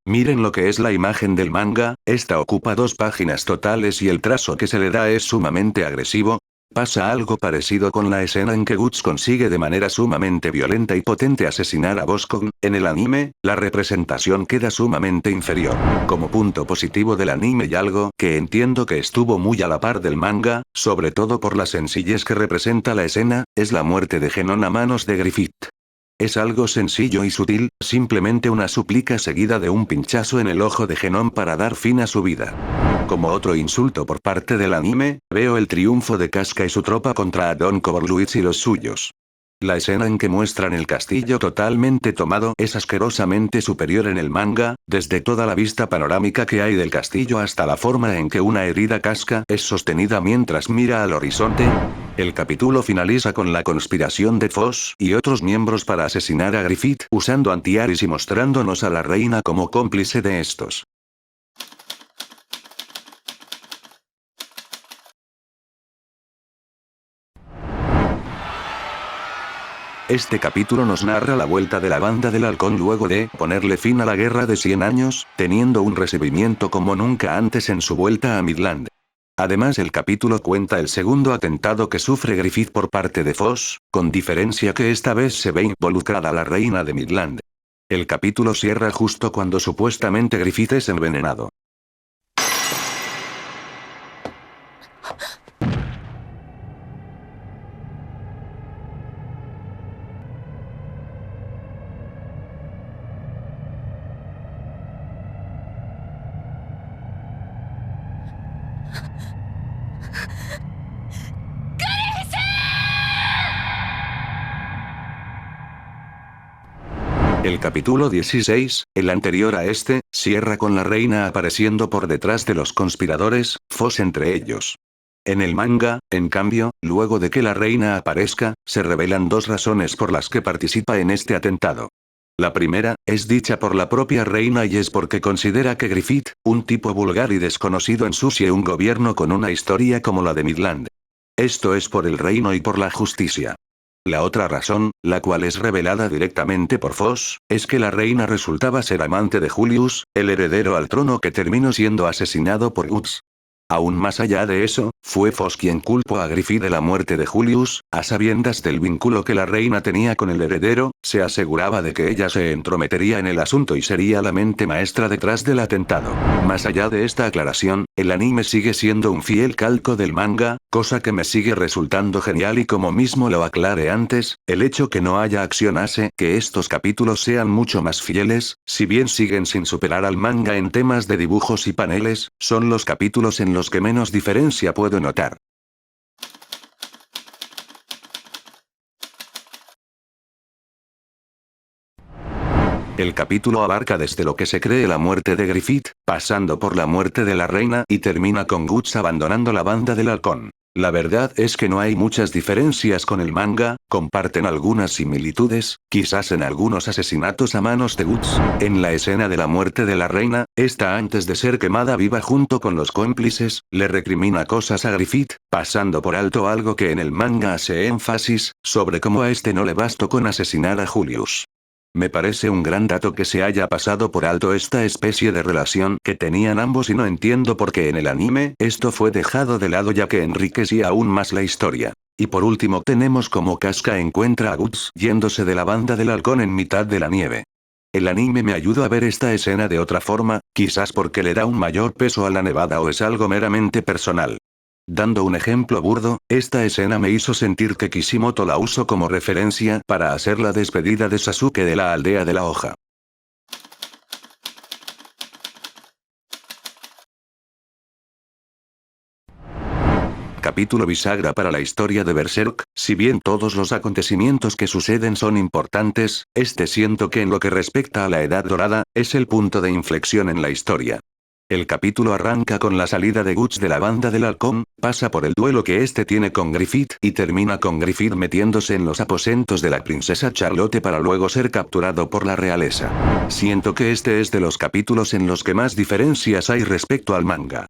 Miren lo que es la imagen del manga, esta ocupa 2 páginas totales y el trazo que se le da es sumamente agresivo. Pasa algo parecido con la escena en que Guts consigue de manera sumamente violenta y potente asesinar a Bosco. En el anime, la representación queda sumamente inferior. Como punto positivo del anime y algo que entiendo que estuvo muy a la par del manga, sobre todo por la sencillez que representa la escena, es la muerte de Genon a manos de Griffith. Es algo sencillo y sutil, simplemente una súplica seguida de un pinchazo en el ojo de Genon para dar fin a su vida. Como otro insulto por parte del anime, veo el triunfo de Casca y su tropa contra Adon Kovoluits y los suyos. La escena en que muestran el castillo totalmente tomado es asquerosamente superior en el manga, desde toda la vista panorámica que hay del castillo hasta la forma en que una herida Casca es sostenida mientras mira al horizonte. El capítulo finaliza con la conspiración de Foss y otros miembros para asesinar a Griffith usando antiaris y mostrándonos a la reina como cómplice de estos. Este capítulo nos narra la vuelta de la banda del halcón luego de ponerle fin a la guerra de 100 años, teniendo un recibimiento como nunca antes en su vuelta a Midland. Además el capítulo cuenta el segundo atentado que sufre Griffith por parte de Foss, con diferencia que esta vez se ve involucrada la reina de Midland. El capítulo cierra justo cuando supuestamente Griffith es envenenado. El capítulo 16, el anterior a este, cierra con la reina apareciendo por detrás de los conspiradores, Foss entre ellos. En el manga, en cambio, luego de que la reina aparezca, se revelan 2 razones por las que participa en este atentado. La primera, es dicha por la propia reina y es porque considera que Griffith, un tipo vulgar y desconocido, ensucie un gobierno con una historia como la de Midland. Esto es por el reino y por la justicia. La otra razón, la cual es revelada directamente por Foss, es que la reina resultaba ser amante de Julius, el heredero al trono que terminó siendo asesinado por Guts. Aún más allá de eso, fue Foss quien culpó a Griffith de la muerte de Julius, a sabiendas del vínculo que la reina tenía con el heredero, se aseguraba de que ella se entrometería en el asunto y sería la mente maestra detrás del atentado. Más allá de esta aclaración, el anime sigue siendo un fiel calco del manga, cosa que me sigue resultando genial y como mismo lo aclaré antes, el hecho que no haya acción hace que estos capítulos sean mucho más fieles, si bien siguen sin superar al manga en temas de dibujos y paneles, son los capítulos en los que menos diferencia puedo notar. El capítulo abarca desde lo que se cree la muerte de Griffith, pasando por la muerte de la reina y termina con Guts abandonando la banda del halcón. La verdad es que no hay muchas diferencias con el manga, comparten algunas similitudes, quizás en algunos asesinatos a manos de Guts. En la escena de la muerte de la reina, esta antes de ser quemada viva junto con los cómplices, le recrimina cosas a Griffith, pasando por alto algo que en el manga hace énfasis, sobre cómo a este no le bastó con asesinar a Julius. Me parece un gran dato que se haya pasado por alto esta especie de relación que tenían ambos y no entiendo por qué en el anime esto fue dejado de lado ya que enriquecía aún más la historia. Y por último tenemos como Casca encuentra a Guts yéndose de la banda del halcón en mitad de la nieve. El anime me ayudó a ver esta escena de otra forma, quizás porque le da un mayor peso a la nevada o es algo meramente personal. Dando un ejemplo burdo, esta escena me hizo sentir que Kishimoto la usó como referencia para hacer la despedida de Sasuke de la aldea de la hoja. Capítulo bisagra para la historia de Berserk. Si bien todos los acontecimientos que suceden son importantes, siento que en lo que respecta a la Edad Dorada, es el punto de inflexión en la historia. El capítulo arranca con la salida de Guts de la banda del halcón, pasa por el duelo que tiene con Griffith y termina con Griffith metiéndose en los aposentos de la princesa Charlotte para luego ser capturado por la realeza. Siento que es de los capítulos en los que más diferencias hay respecto al manga.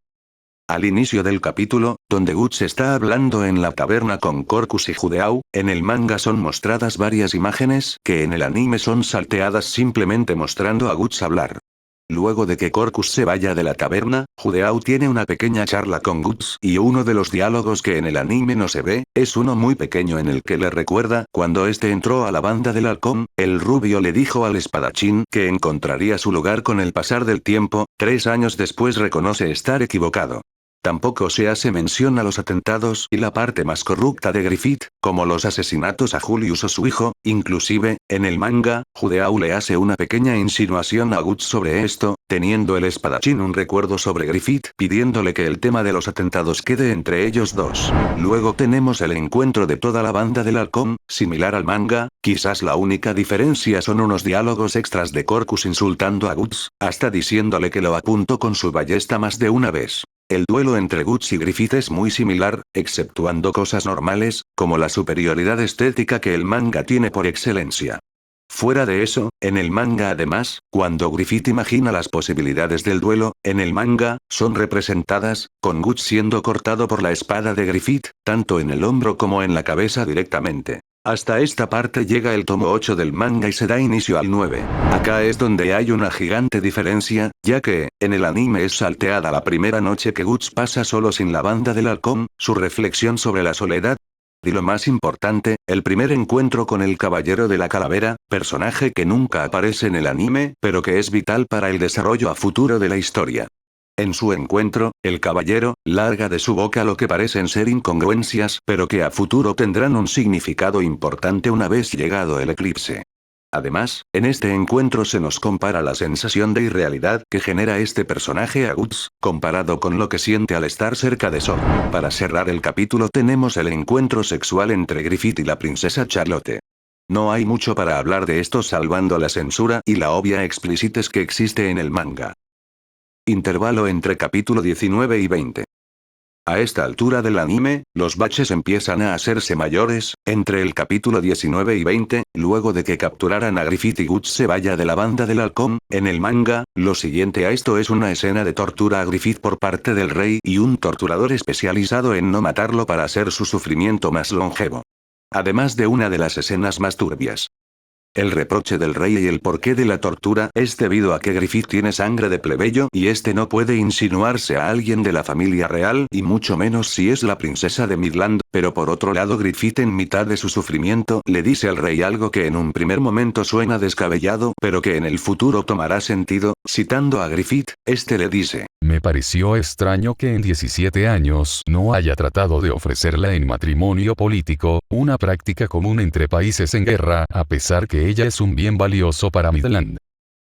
Al inicio del capítulo, donde Guts está hablando en la taberna con Corcus y Judeau, en el manga son mostradas varias imágenes que en el anime son salteadas simplemente mostrando a Guts hablar. Luego de que Corcus se vaya de la taberna, Judeau tiene una pequeña charla con Guts y uno de los diálogos que en el anime no se ve, es uno muy pequeño en el que le recuerda, cuando entró a la banda del halcón, el rubio le dijo al espadachín que encontraría su lugar con el pasar del tiempo, 3 años después reconoce estar equivocado. Tampoco se hace mención a los atentados y la parte más corrupta de Griffith, como los asesinatos a Julius o su hijo, inclusive, en el manga, Judeau le hace una pequeña insinuación a Guts sobre esto, teniendo el espadachín un recuerdo sobre Griffith, pidiéndole que el tema de los atentados quede entre ellos dos. Luego tenemos el encuentro de toda la banda del halcón, similar al manga, quizás la única diferencia son unos diálogos extras de Corcus insultando a Guts, hasta diciéndole que lo apuntó con su ballesta más de una vez. El duelo entre Guts y Griffith es muy similar, exceptuando cosas normales, como la superioridad estética que el manga tiene por excelencia. Fuera de eso, en el manga además, cuando Griffith imagina las posibilidades del duelo, en el manga, son representadas, con Guts siendo cortado por la espada de Griffith, tanto en el hombro como en la cabeza directamente. Hasta esta parte llega el tomo 8 del manga y se da inicio al 9. Acá es donde hay una gigante diferencia, ya que, en el anime es salteada la primera noche que Guts pasa solo sin la banda del halcón, su reflexión sobre la soledad. Y lo más importante, el primer encuentro con el Caballero de la Calavera, personaje que nunca aparece en el anime, pero que es vital para el desarrollo a futuro de la historia. En su encuentro, el caballero, larga de su boca lo que parecen ser incongruencias, pero que a futuro tendrán un significado importante una vez llegado el eclipse. Además, en este encuentro se nos compara la sensación de irrealidad que genera este personaje a Guts, comparado con lo que siente al estar cerca de Zoro. Para cerrar el capítulo tenemos el encuentro sexual entre Griffith y la princesa Charlotte. No hay mucho para hablar de esto salvando la censura y la obvia explícites que existe en el manga. Intervalo entre capítulo 19 y 20. A esta altura del anime, los baches empiezan a hacerse mayores, entre el capítulo 19 y 20, luego de que capturaran a Griffith y Guts se vaya de la banda del halcón, en el manga, lo siguiente a esto es una escena de tortura a Griffith por parte del rey y un torturador especializado en no matarlo para hacer su sufrimiento más longevo. Además de una de las escenas más turbias. El reproche del rey y el porqué de la tortura es debido a que Griffith tiene sangre de plebeyo y no puede insinuarse a alguien de la familia real y mucho menos si es la princesa de Midland, pero por otro lado Griffith en mitad de su sufrimiento le dice al rey algo que en un primer momento suena descabellado pero que en el futuro tomará sentido, citando a Griffith, le dice: Me pareció extraño que en 17 años no haya tratado de ofrecerla en matrimonio político, una práctica común entre países en guerra, a pesar que ella es un bien valioso para Midland.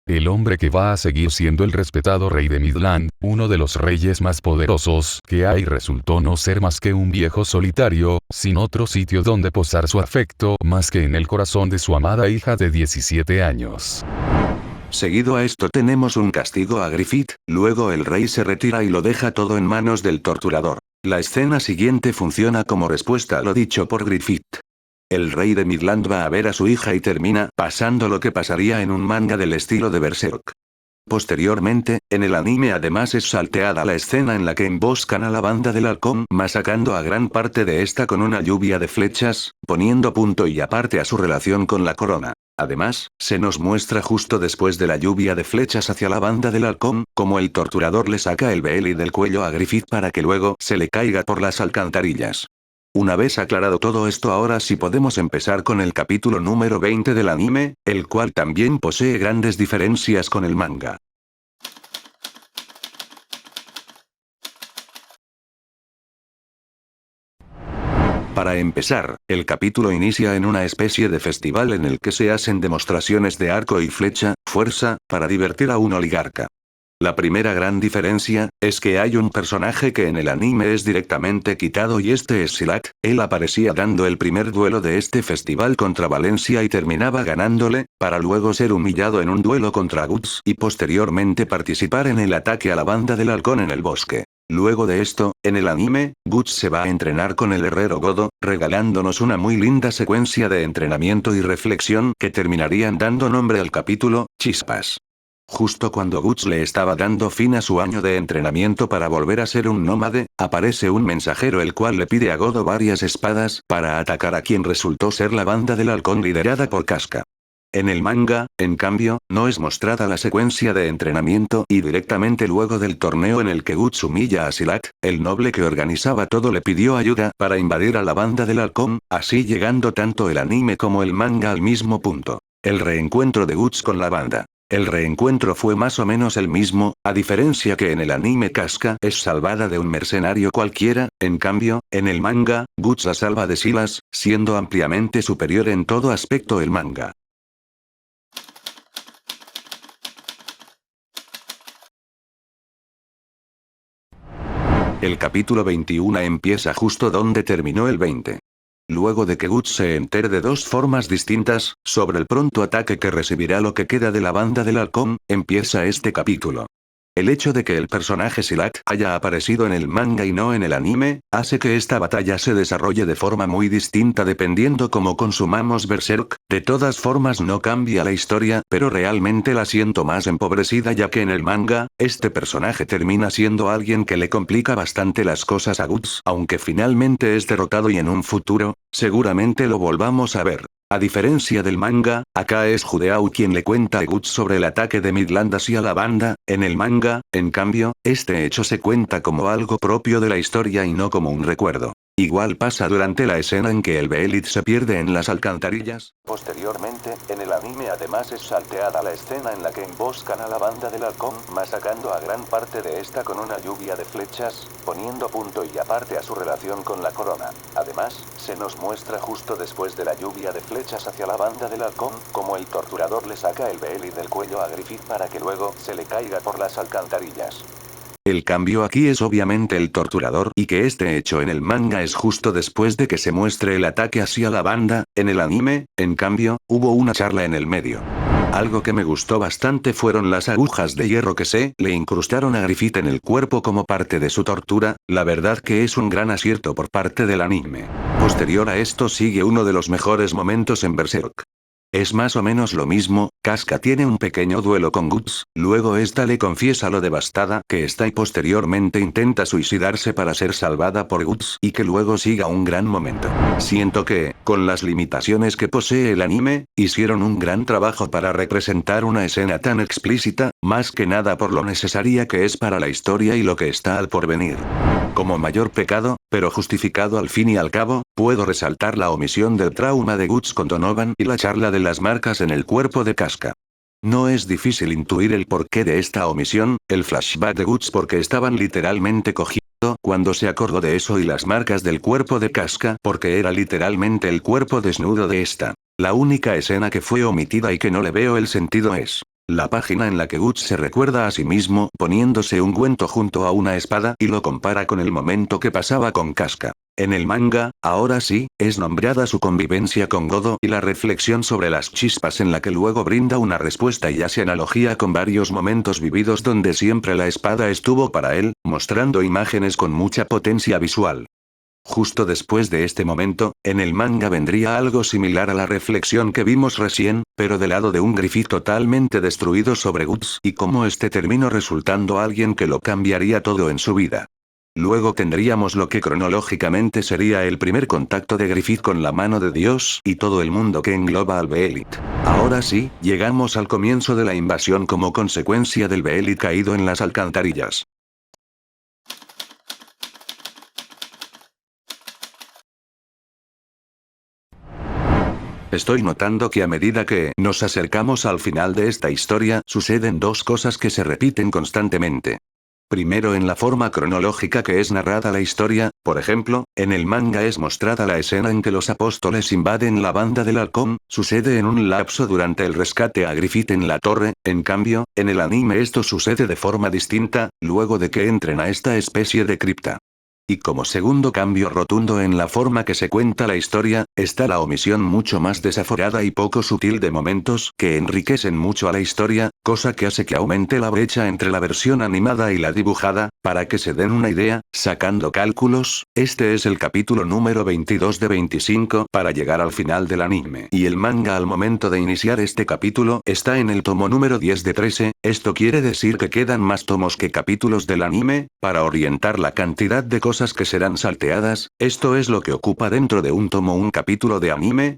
El hombre que va a seguir siendo el respetado rey de Midland, uno de los reyes más poderosos que hay, resultó no ser más que un viejo solitario, sin otro sitio donde posar su afecto más que en el corazón de su amada hija de 17 años. Seguido a esto tenemos un castigo a Griffith, luego el rey se retira y lo deja todo en manos del torturador. La escena siguiente funciona como respuesta a lo dicho por Griffith. El rey de Midland va a ver a su hija y termina pasando lo que pasaría en un manga del estilo de Berserk. Posteriormente, en el anime además es salteada la escena en la que emboscan a la banda del halcón, masacrando a gran parte de esta con una lluvia de flechas, poniendo punto y aparte a su relación con la corona. Además, se nos muestra justo después de la lluvia de flechas hacia la banda del halcón, como el torturador le saca el Bailey del cuello a Griffith para que luego se le caiga por las alcantarillas. Una vez aclarado todo esto, ahora sí podemos empezar con el capítulo número 20 del anime, el cual también posee grandes diferencias con el manga. Para empezar, el capítulo inicia en una especie de festival en el que se hacen demostraciones de arco y flecha, fuerza, para divertir a un oligarca. La primera gran diferencia, es que hay un personaje que en el anime es directamente quitado y este es Silat. Él aparecía dando el primer duelo de este festival contra Valencia y terminaba ganándole, para luego ser humillado en un duelo contra Guts y posteriormente participar en el ataque a la banda del halcón en el bosque. Luego de esto, en el anime, Guts se va a entrenar con el herrero Godo, regalándonos una muy linda secuencia de entrenamiento y reflexión que terminarían dando nombre al capítulo, Chispas. Justo cuando Guts le estaba dando fin a su año de entrenamiento para volver a ser un nómade, aparece un mensajero el cual le pide a Godo varias espadas para atacar a quien resultó ser la banda del halcón liderada por Casca. En el manga, en cambio, no es mostrada la secuencia de entrenamiento y directamente luego del torneo en el que Guts humilla a Silat, el noble que organizaba todo le pidió ayuda para invadir a la banda del halcón, así llegando tanto el anime como el manga al mismo punto. El reencuentro de Guts con la banda. El reencuentro fue más o menos el mismo, a diferencia que en el anime Casca es salvada de un mercenario cualquiera, en cambio, en el manga, Guts la salva de Silas, siendo ampliamente superior en todo aspecto el manga. El capítulo 21 empieza justo donde terminó el 20. Luego de que Guts se entere de dos formas distintas, sobre el pronto ataque que recibirá lo que queda de la banda del halcón, empieza este capítulo. El hecho de que el personaje Silat haya aparecido en el manga y no en el anime, hace que esta batalla se desarrolle de forma muy distinta dependiendo cómo consumamos Berserk. De todas formas no cambia la historia, pero realmente la siento más empobrecida ya que en el manga, este personaje termina siendo alguien que le complica bastante las cosas a Guts, aunque finalmente es derrotado y en un futuro, seguramente lo volvamos a ver. A diferencia del manga, acá es Judeau quien le cuenta a Guts sobre el ataque de Midland hacia la banda. En el manga, en cambio, este hecho se cuenta como algo propio de la historia y no como un recuerdo. Igual pasa durante la escena en que el Behelit se pierde en las alcantarillas. Posteriormente, en el anime además es salteada la escena en la que emboscan a la banda del halcón, masacrando a gran parte de esta con una lluvia de flechas, poniendo punto y aparte a su relación con la corona. Además, se nos muestra justo después de la lluvia de flechas hacia la banda del halcón, como el torturador le saca el Behelit del cuello a Griffith para que luego se le caiga por las alcantarillas. El cambio aquí es obviamente el torturador y que este hecho en el manga es justo después de que se muestre el ataque hacia la banda. En el anime, en cambio, hubo una charla en el medio. Algo que me gustó bastante fueron las agujas de hierro que se le incrustaron a Griffith en el cuerpo como parte de su tortura, la verdad que es un gran acierto por parte del anime. Posterior a esto sigue uno de los mejores momentos en Berserk. Es más o menos lo mismo, Casca tiene un pequeño duelo con Guts, luego esta le confiesa lo devastada que está y posteriormente intenta suicidarse para ser salvada por Guts y que luego siga un gran momento. Siento que, con las limitaciones que posee el anime, hicieron un gran trabajo para representar una escena tan explícita, más que nada por lo necesaria que es para la historia y lo que está al porvenir. Como mayor pecado, pero justificado al fin y al cabo, puedo resaltar la omisión del trauma de Guts con Donovan y la charla de las marcas en el cuerpo de Casca. No es difícil intuir el porqué de esta omisión, el flashback de Guts porque estaban literalmente cogiendo cuando se acordó de eso y las marcas del cuerpo de Casca porque era literalmente el cuerpo desnudo de esta. La única escena que fue omitida y que no le veo el sentido es la página en la que Guts se recuerda a sí mismo poniéndose ungüento junto a una espada y lo compara con el momento que pasaba con Casca. En el manga, ahora sí, es nombrada su convivencia con Godo y la reflexión sobre las chispas en la que luego brinda una respuesta y hace analogía con varios momentos vividos donde siempre la espada estuvo para él, mostrando imágenes con mucha potencia visual. Justo después de este momento, en el manga vendría algo similar a la reflexión que vimos recién, pero del lado de un Griffith totalmente destruido sobre Guts y cómo este terminó resultando alguien que lo cambiaría todo en su vida. Luego tendríamos lo que cronológicamente sería el primer contacto de Griffith con la mano de Dios y todo el mundo que engloba al Behelit. Ahora sí, llegamos al comienzo de la invasión como consecuencia del Behelit caído en las alcantarillas. Estoy notando que a medida que nos acercamos al final de esta historia, suceden dos cosas que se repiten constantemente. Primero en la forma cronológica que es narrada la historia, por ejemplo, en el manga es mostrada la escena en que los apóstoles invaden la banda del halcón, sucede en un lapso durante el rescate a Griffith en la torre, en cambio, en el anime esto sucede de forma distinta, luego de que entren a esta especie de cripta. Y como segundo cambio rotundo en la forma que se cuenta la historia, está la omisión mucho más desaforada y poco sutil de momentos que enriquecen mucho a la historia, cosa que hace que aumente la brecha entre la versión animada y la dibujada, para que se den una idea, sacando cálculos, este es el capítulo número 22 de 25 para llegar al final del anime. Y el manga al momento de iniciar este capítulo está en el tomo número 10 de 13, esto quiere decir que quedan más tomos que capítulos del anime, para orientar la cantidad de cosas que serán salteadas, esto es lo que ocupa dentro de un tomo un capítulo de anime.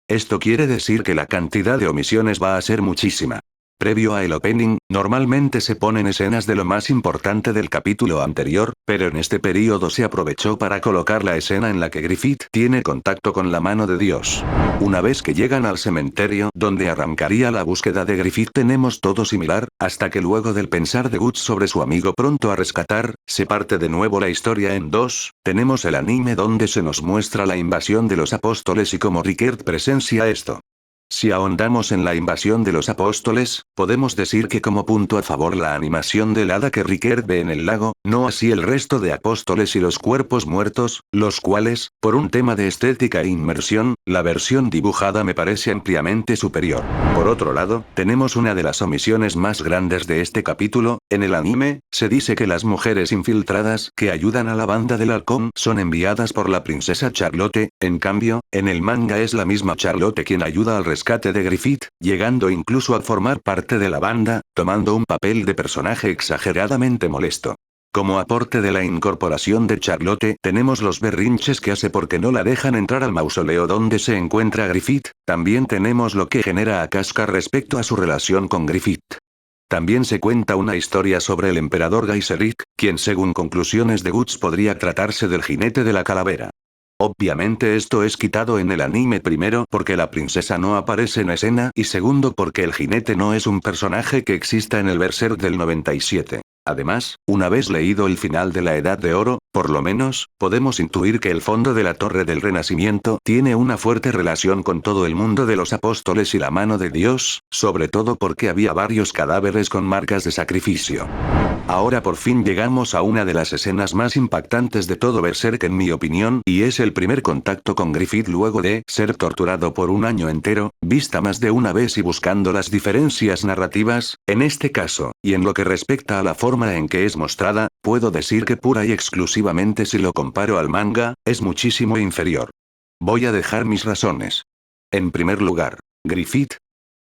Esto quiere decir que la cantidad de omisiones va a ser muchísima. Previo a el opening, normalmente se ponen escenas de lo más importante del capítulo anterior, pero en este periodo se aprovechó para colocar la escena en la que Griffith tiene contacto con la mano de Dios. Una vez que llegan al cementerio donde arrancaría la búsqueda de Griffith tenemos todo similar, hasta que luego del pensar de Guts sobre su amigo pronto a rescatar, se parte de nuevo la historia en dos, tenemos el anime donde se nos muestra la invasión de los apóstoles y cómo Rickert presencia esto. Si ahondamos en la invasión de los apóstoles, podemos decir que como punto a favor la animación del hada que Rickert ve en el lago, no así el resto de apóstoles y los cuerpos muertos, los cuales, por un tema de estética e inmersión, la versión dibujada me parece ampliamente superior. Por otro lado, tenemos una de las omisiones más grandes de este capítulo, en el anime, se dice que las mujeres infiltradas que ayudan a la banda del halcón son enviadas por la princesa Charlotte, en cambio, en el manga es la misma Charlotte quien ayuda al rescate de Griffith, llegando incluso a formar parte de la banda, tomando un papel de personaje exageradamente molesto. Como aporte de la incorporación de Charlotte, tenemos los berrinches que hace porque no la dejan entrar al mausoleo donde se encuentra Griffith, también tenemos lo que genera a Casca respecto a su relación con Griffith. También se cuenta una historia sobre el emperador Gaiserik, quien según conclusiones de Guts podría tratarse del jinete de la calavera. Obviamente esto es quitado en el anime primero porque la princesa no aparece en escena y segundo porque el jinete no es un personaje que exista en el Berserk del 97. Además, una vez leído el final de la Edad de Oro, por lo menos, podemos intuir que el fondo de la Torre del Renacimiento tiene una fuerte relación con todo el mundo de los apóstoles y la mano de Dios, sobre todo porque había varios cadáveres con marcas de sacrificio. Ahora por fin llegamos a una de las escenas más impactantes de todo Berserk en mi opinión, y es el primer contacto con Griffith luego de ser torturado por un año entero, vista más de una vez y buscando las diferencias narrativas, en este caso, y en lo que respecta a la forma en que es mostrada, puedo decir que pura y exclusivamente si lo comparo al manga, es muchísimo inferior. Voy a dejar mis razones. En primer lugar, Griffith.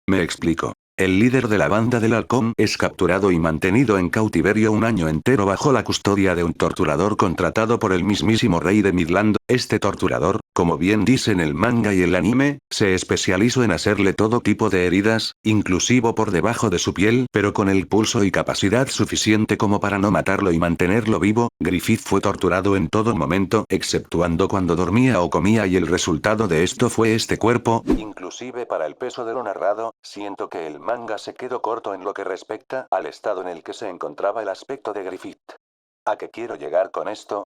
Me explico. El líder de la banda del halcón es capturado y mantenido en cautiverio un año entero bajo la custodia de un torturador contratado por el mismísimo rey de Midland. Este torturador, como bien dice en el manga y el anime, se especializó en hacerle todo tipo de heridas, inclusive por debajo de su piel, pero con el pulso y capacidad suficiente como para no matarlo y mantenerlo vivo. Griffith fue torturado en todo momento, exceptuando cuando dormía o comía y el resultado de esto fue este cuerpo. Inclusive para el peso de lo narrado, siento que el manga se quedó corto en lo que respecta al estado en el que se encontraba el aspecto de Griffith. ¿A qué quiero llegar con esto?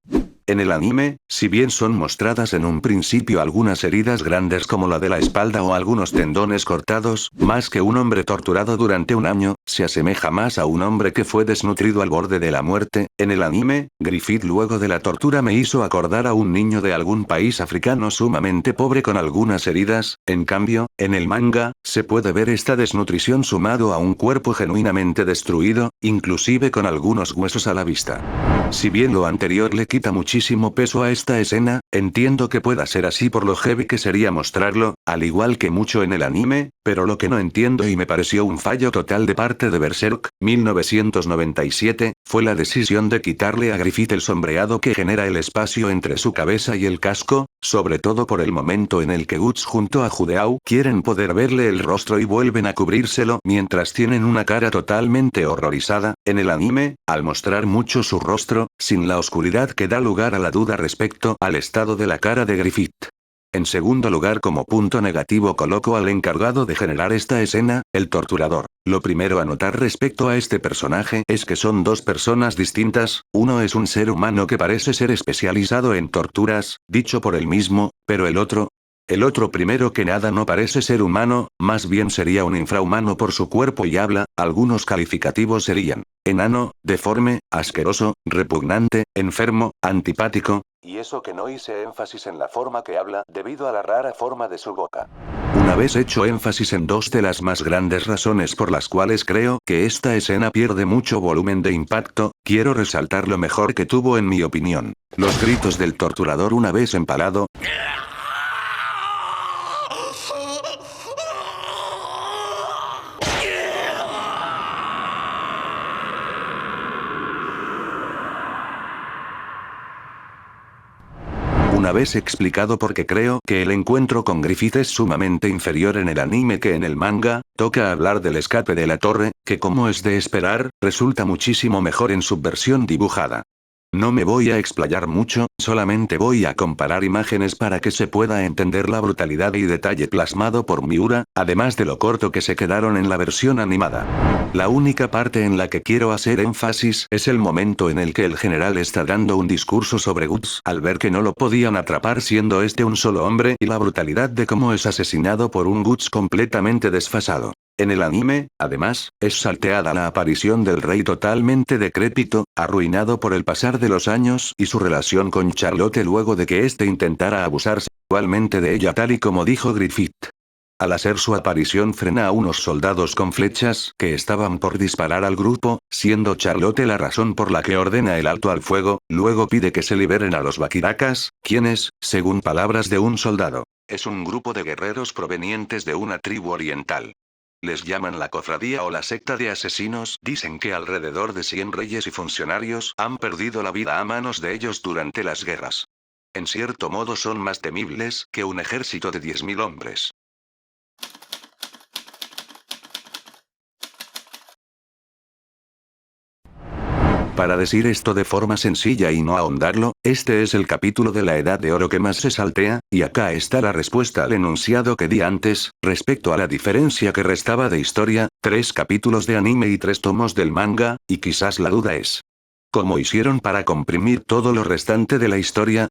En el anime, si bien son mostradas en un principio algunas heridas grandes como la de la espalda o algunos tendones cortados, más que un hombre torturado durante un año, se asemeja más a un hombre que fue desnutrido al borde de la muerte. En el anime, Griffith luego de la tortura me hizo acordar a un niño de algún país africano sumamente pobre con algunas heridas, en cambio, en el manga, se puede ver esta desnutrición sumado a un cuerpo genuinamente destruido, inclusive con algunos huesos a la vista. Si bien lo anterior le quita muchísimo peso a esta escena, entiendo que pueda ser así por lo heavy que sería mostrarlo, al igual que mucho en el anime, pero lo que no entiendo y me pareció un fallo total de parte de Berserk, 1997, fue la decisión de quitarle a Griffith el sombreado que genera el espacio entre su cabeza y el casco, sobre todo por el momento en el que Guts junto a Judeau quieren poder verle el rostro y vuelven a cubrírselo mientras tienen una cara totalmente horrorizada. En el anime, al mostrar mucho su rostro, sin la oscuridad que da lugar a la duda respecto al estado de la cara de Griffith. En segundo lugar, como punto negativo coloco al encargado de generar esta escena, el torturador. Lo primero a notar respecto a este personaje es que son dos personas distintas, uno es un ser humano que parece ser especializado en torturas, dicho por él mismo, pero el otro primero que nada no parece ser humano, más bien sería un infrahumano por su cuerpo y habla, algunos calificativos serían enano, deforme, asqueroso, repugnante, enfermo, antipático, y eso que no hice énfasis en la forma que habla, debido a la rara forma de su boca. Una vez hecho énfasis en dos de las más grandes razones por las cuales creo que esta escena pierde mucho volumen de impacto, quiero resaltar lo mejor que tuvo en mi opinión. Los gritos del torturador una vez empalado. Una vez explicado porque creo que el encuentro con Griffith es sumamente inferior en el anime que en el manga, toca hablar del escape de la torre, que como es de esperar, resulta muchísimo mejor en su versión dibujada. No me voy a explayar mucho, solamente voy a comparar imágenes para que se pueda entender la brutalidad y detalle plasmado por Miura, además de lo corto que se quedaron en la versión animada. La única parte en la que quiero hacer énfasis es el momento en el que el general está dando un discurso sobre Guts al ver que no lo podían atrapar siendo este un solo hombre y la brutalidad de cómo es asesinado por un Guts completamente desfasado. En el anime, además, es salteada la aparición del rey totalmente decrépito, arruinado por el pasar de los años y su relación con Charlotte luego de que éste intentara abusar sexualmente de ella tal y como dijo Griffith. Al hacer su aparición frena a unos soldados con flechas que estaban por disparar al grupo, siendo Charlotte la razón por la que ordena el alto al fuego, luego pide que se liberen a los Bakirakas, quienes, según palabras de un soldado, es un grupo de guerreros provenientes de una tribu oriental. Les llaman la cofradía o la secta de asesinos. Dicen que alrededor de 100 reyes y funcionarios han perdido la vida a manos de ellos durante las guerras. En cierto modo son más temibles que un ejército de 10.000 hombres. Para decir esto de forma sencilla y no ahondarlo, este es el capítulo de la Edad de Oro que más se saltea, y acá está la respuesta al enunciado que di antes, respecto a la diferencia que restaba de historia, 3 capítulos de anime y 3 tomos del manga, y quizás la duda es, ¿cómo hicieron para comprimir todo lo restante de la historia?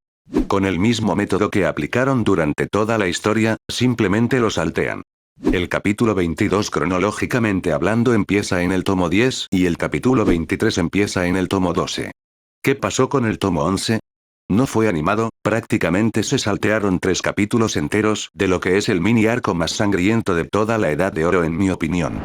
Con el mismo método que aplicaron durante toda la historia, simplemente lo saltean. El capítulo 22 cronológicamente hablando empieza en el tomo 10 y el capítulo 23 empieza en el tomo 12. ¿Qué pasó con el tomo 11? No fue animado, prácticamente se saltearon 3 capítulos enteros de lo que es el mini arco más sangriento de toda la Edad de Oro en mi opinión.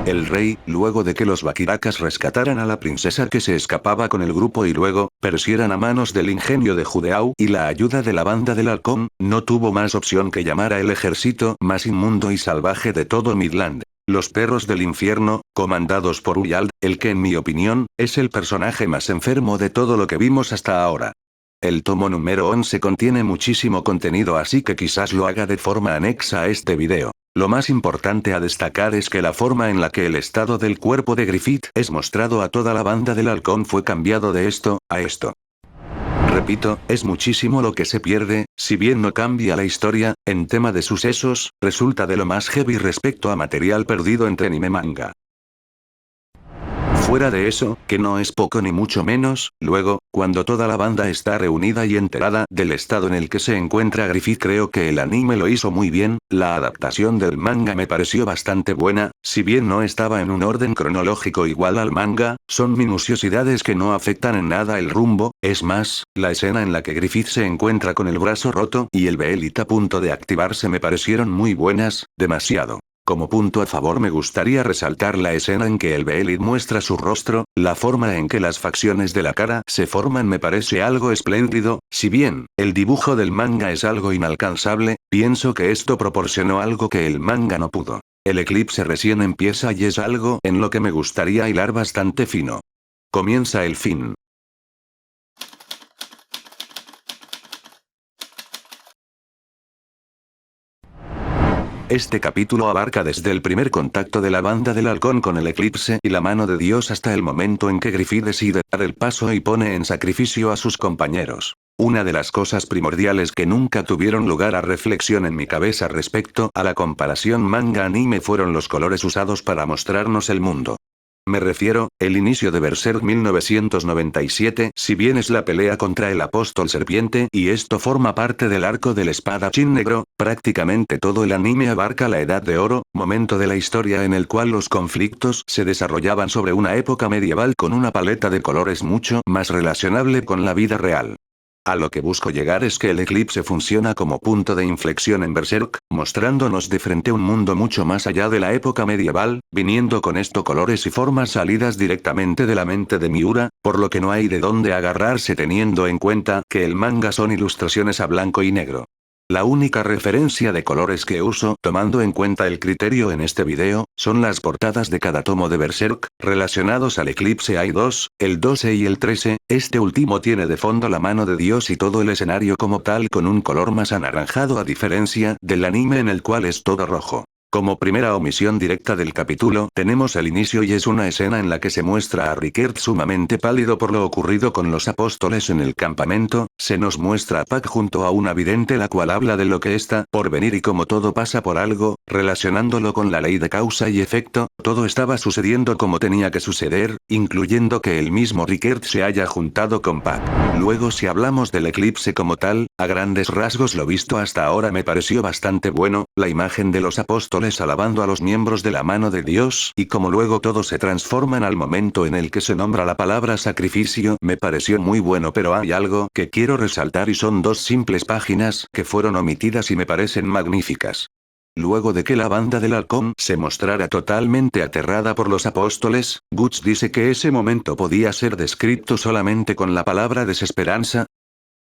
El rey, luego de que los Bakirakas rescataran a la princesa que se escapaba con el grupo y luego, perecieran a manos del ingenio de Judeau y la ayuda de la banda del halcón, no tuvo más opción que llamar a el ejército más inmundo y salvaje de todo Midland. Los perros del infierno, comandados por Uyald, el que en mi opinión, es el personaje más enfermo de todo lo que vimos hasta ahora. El tomo número 11 contiene muchísimo contenido así que quizás lo haga de forma anexa a este video. Lo más importante a destacar es que la forma en la que el estado del cuerpo de Griffith es mostrado a toda la banda del halcón fue cambiado de esto, a esto. Repito, es muchísimo lo que se pierde, si bien no cambia la historia, en tema de sucesos, resulta de lo más heavy respecto a material perdido entre anime manga. Fuera de eso, que no es poco ni mucho menos, luego, cuando toda la banda está reunida y enterada del estado en el que se encuentra Griffith, creo que el anime lo hizo muy bien, la adaptación del manga me pareció bastante buena, si bien no estaba en un orden cronológico igual al manga, son minuciosidades que no afectan en nada el rumbo, es más, la escena en la que Griffith se encuentra con el brazo roto y el Behelit a punto de activarse me parecieron muy buenas, demasiado. Como punto a favor me gustaría resaltar la escena en que el Behelit muestra su rostro, la forma en que las facciones de la cara se forman me parece algo espléndido, si bien, el dibujo del manga es algo inalcanzable, pienso que esto proporcionó algo que el manga no pudo. El eclipse recién empieza y es algo en lo que me gustaría hilar bastante fino. Comienza el fin. Este capítulo abarca desde el primer contacto de la banda del halcón con el eclipse y la mano de Dios hasta el momento en que Griffith decide dar el paso y pone en sacrificio a sus compañeros. Una de las cosas primordiales que nunca tuvieron lugar a reflexión en mi cabeza respecto a la comparación manga-anime fueron los colores usados para mostrarnos el mundo. Me refiero, el inicio de Berserk 1997, si bien es la pelea contra el apóstol serpiente y esto forma parte del arco del espadachín negro, prácticamente todo el anime abarca la Edad de Oro, momento de la historia en el cual los conflictos se desarrollaban sobre una época medieval con una paleta de colores mucho más relacionable con la vida real. A lo que busco llegar es que el eclipse funciona como punto de inflexión en Berserk, mostrándonos de frente un mundo mucho más allá de la época medieval, viniendo con esto colores y formas salidas directamente de la mente de Miura, por lo que no hay de dónde agarrarse teniendo en cuenta que el manga son ilustraciones a blanco y negro. La única referencia de colores que uso, tomando en cuenta el criterio en este video, son las portadas de cada tomo de Berserk, relacionados al eclipse hay dos, el 12 y el 13, este último tiene de fondo la mano de Dios y todo el escenario como tal con un color más anaranjado a diferencia del anime en el cual es todo rojo. Como primera omisión directa del capítulo, tenemos el inicio y es una escena en la que se muestra a Rickert sumamente pálido por lo ocurrido con los apóstoles en el campamento, se nos muestra a Pac junto a una vidente la cual habla de lo que está por venir y como todo pasa por algo, relacionándolo con la ley de causa y efecto, todo estaba sucediendo como tenía que suceder, incluyendo que el mismo Rickert se haya juntado con Pac. Luego si hablamos del eclipse como tal, a grandes rasgos lo visto hasta ahora me pareció bastante bueno, la imagen de los apóstoles alabando a los miembros de la mano de Dios y como luego todos se transforman al momento en el que se nombra la palabra sacrificio me pareció muy bueno pero hay algo que quiero resaltar y son dos simples páginas que fueron omitidas y me parecen magníficas. Luego de que la banda del halcón se mostrara totalmente aterrada por los apóstoles, Guts dice que ese momento podía ser descrito solamente con la palabra desesperanza.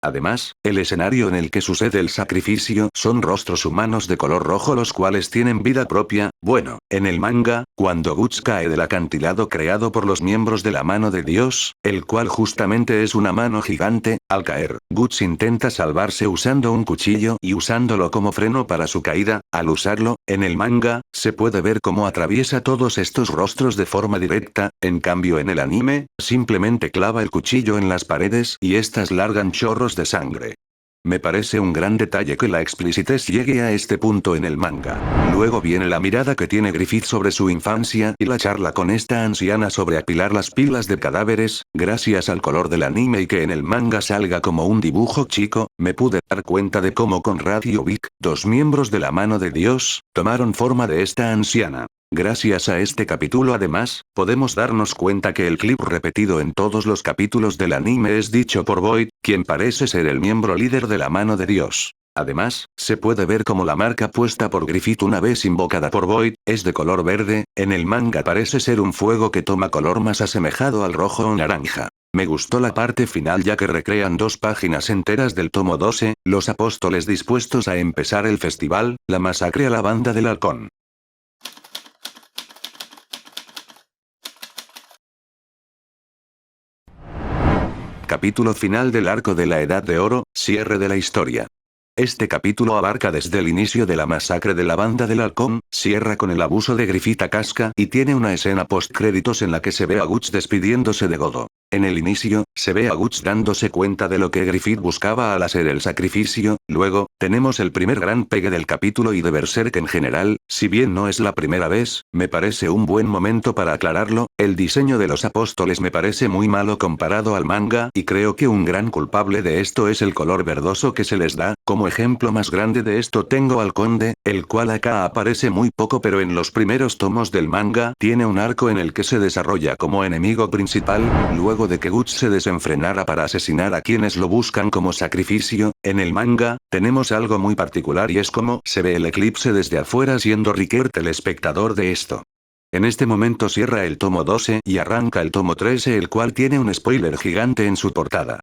Además, el escenario en el que sucede el sacrificio son rostros humanos de color rojo los cuales tienen vida propia, bueno, en el manga, cuando Guts cae del acantilado creado por los miembros de la mano de Dios, el cual justamente es una mano gigante, al caer, Guts intenta salvarse usando un cuchillo y usándolo como freno para su caída, al usarlo, en el manga, se puede ver cómo atraviesa todos estos rostros de forma directa, en cambio en el anime, simplemente clava el cuchillo en las paredes y estas largan chorros de sangre. Me parece un gran detalle que la explicitez llegue a este punto en el manga. Luego viene la mirada que tiene Griffith sobre su infancia y la charla con esta anciana sobre apilar las pilas de cadáveres, gracias al color del anime y que en el manga salga como un dibujo chico, me pude dar cuenta de cómo Conrad y Ubik, dos miembros de la mano de Dios, tomaron forma de esta anciana. Gracias a este capítulo además, podemos darnos cuenta que el clip repetido en todos los capítulos del anime es dicho por Void, quien parece ser el miembro líder de la mano de Dios. Además, se puede ver como la marca puesta por Griffith una vez invocada por Void, es de color verde, en el manga parece ser un fuego que toma color más asemejado al rojo o naranja. Me gustó la parte final ya que recrean 2 páginas enteras del tomo 12, los apóstoles dispuestos a empezar el festival, la masacre a la banda del halcón. Capítulo final del arco de la Edad de Oro, cierre de la historia. Este capítulo abarca desde el inicio de la masacre de la banda del halcón, cierra con el abuso de Griffith a Casca y tiene una escena post-créditos en la que se ve a Guts despidiéndose de Godo. En el inicio, se ve a Guts dándose cuenta de lo que Griffith buscaba al hacer el sacrificio, luego, tenemos el primer gran pegue del capítulo y de Berserk en general, si bien no es la primera vez, me parece un buen momento para aclararlo, el diseño de los apóstoles me parece muy malo comparado al manga y creo que un gran culpable de esto es el color verdoso que se les da, como ejemplo más grande de esto tengo al conde, el cual acá aparece muy poco pero en los primeros tomos del manga tiene un arco en el que se desarrolla como enemigo principal, luego de que Guts se desenfrenara para asesinar a quienes lo buscan como sacrificio, en el manga, tenemos algo muy particular y es como se ve el eclipse desde afuera siendo Rickert el espectador de esto. En este momento cierra el tomo 12 y arranca el tomo 13 el cual tiene un spoiler gigante en su portada.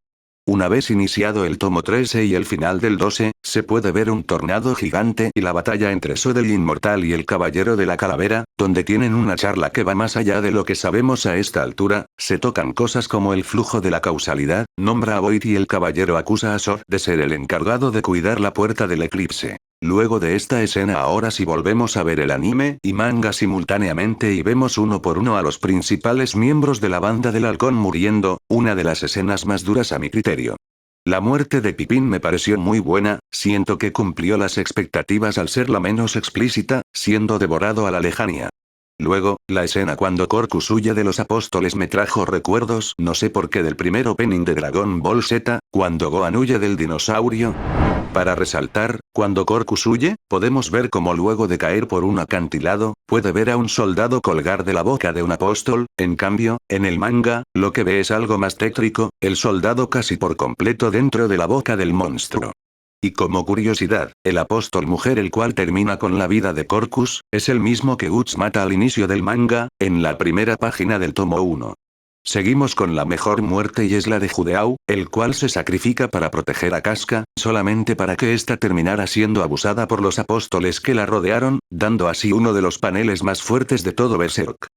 Una vez iniciado el tomo 13 y el final del 12, se puede ver un tornado gigante y la batalla entre Sod el Inmortal y el Caballero de la Calavera, donde tienen una charla que va más allá de lo que sabemos a esta altura, se tocan cosas como el flujo de la causalidad, nombra a Void y el Caballero acusa a Sod de ser el encargado de cuidar la puerta del eclipse. Luego de esta escena ahora sí volvemos a ver el anime y manga simultáneamente y vemos uno por uno a los principales miembros de la banda del halcón muriendo, una de las escenas más duras a mi criterio. La muerte de Pippin me pareció muy buena, siento que cumplió las expectativas al ser la menos explícita, siendo devorado a la lejanía. Luego, la escena cuando Corcus huye de los apóstoles me trajo recuerdos, no sé por qué, del primer opening de Dragon Ball Z, cuando Gohan huye del dinosaurio. Para resaltar, cuando Corcus huye, podemos ver cómo luego de caer por un acantilado, puede ver a un soldado colgar de la boca de un apóstol. En cambio, en el manga, lo que ve es algo más tétrico, el soldado casi por completo dentro de la boca del monstruo. Y como curiosidad, el apóstol mujer el cual termina con la vida de Corcus, es el mismo que Guts mata al inicio del manga, en la primera página del tomo 1. Seguimos con la mejor muerte y es la de Judeau, el cual se sacrifica para proteger a Casca, solamente para que ésta terminara siendo abusada por los apóstoles que la rodearon, dando así uno de los paneles más fuertes de todo Berserk.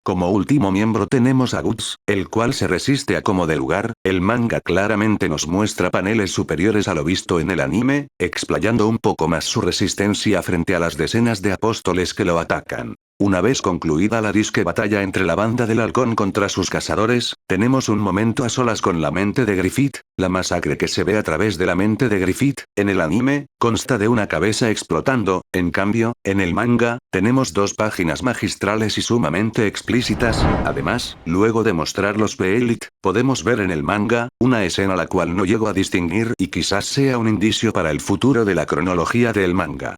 Como último miembro tenemos a Guts, el cual se resiste a como de lugar. El manga claramente nos muestra paneles superiores a lo visto en el anime, explayando un poco más su resistencia frente a las decenas de apóstoles que lo atacan. Una vez concluida la disque batalla entre la banda del halcón contra sus cazadores, tenemos un momento a solas con la mente de Griffith. La masacre que se ve a través de la mente de Griffith, en el anime, consta de una cabeza explotando. En cambio, en el manga, tenemos 2 páginas magistrales y sumamente explícitas. Además, luego de mostrar los Behelit, podemos ver en el manga, una escena la cual no llego a distinguir y quizás sea un indicio para el futuro de la cronología del manga.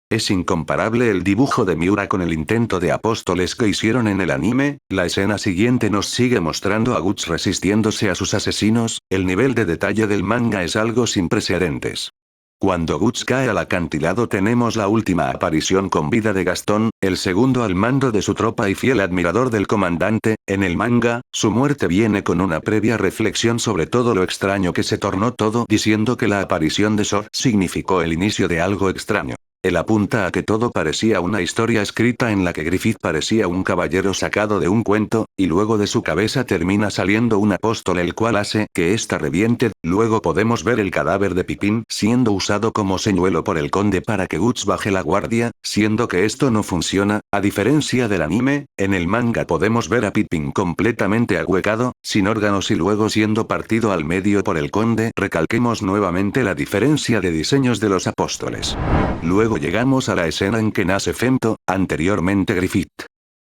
Es incomparable el dibujo de Miura con el intento de apóstoles que hicieron en el anime. La escena siguiente nos sigue mostrando a Guts resistiéndose a sus asesinos. El nivel de detalle del manga es algo sin precedentes. Cuando Guts cae al acantilado tenemos la última aparición con vida de Gastón, el segundo al mando de su tropa y fiel admirador del comandante. En el manga, su muerte viene con una previa reflexión sobre todo lo extraño que se tornó todo, diciendo que la aparición de Zod significó el inicio de algo extraño. Él apunta a que todo parecía una historia escrita en la que Griffith parecía un caballero sacado de un cuento, y luego de su cabeza termina saliendo un apóstol el cual hace que ésta reviente. Luego podemos ver el cadáver de Pippin siendo usado como señuelo por el conde para que Guts baje la guardia, siendo que esto no funciona. A diferencia del anime, en el manga podemos ver a Pippin completamente ahuecado, sin órganos y luego siendo partido al medio por el conde. Recalquemos nuevamente la diferencia de diseños de los apóstoles. Luego llegamos a la escena en que nace Femto, anteriormente Griffith.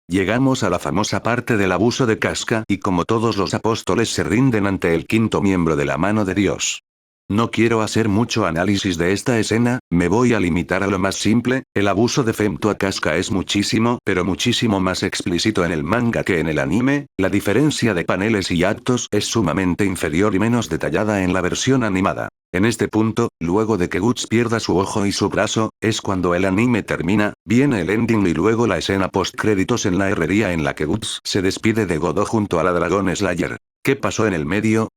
Llegamos a la famosa parte del abuso de Casca y como todos los apóstoles se rinden ante el quinto miembro de la mano de Dios. No quiero hacer mucho análisis de esta escena, me voy a limitar a lo más simple. El abuso de Femto a Casca es muchísimo, pero muchísimo más explícito en el manga que en el anime. La diferencia de paneles y actos es sumamente inferior y menos detallada en la versión animada. En este punto, luego de que Guts pierda su ojo y su brazo, es cuando el anime termina, viene el ending y luego la escena postcréditos en la herrería en la que Guts se despide de Godot junto a la Dragon Slayer. ¿Qué pasó en el medio?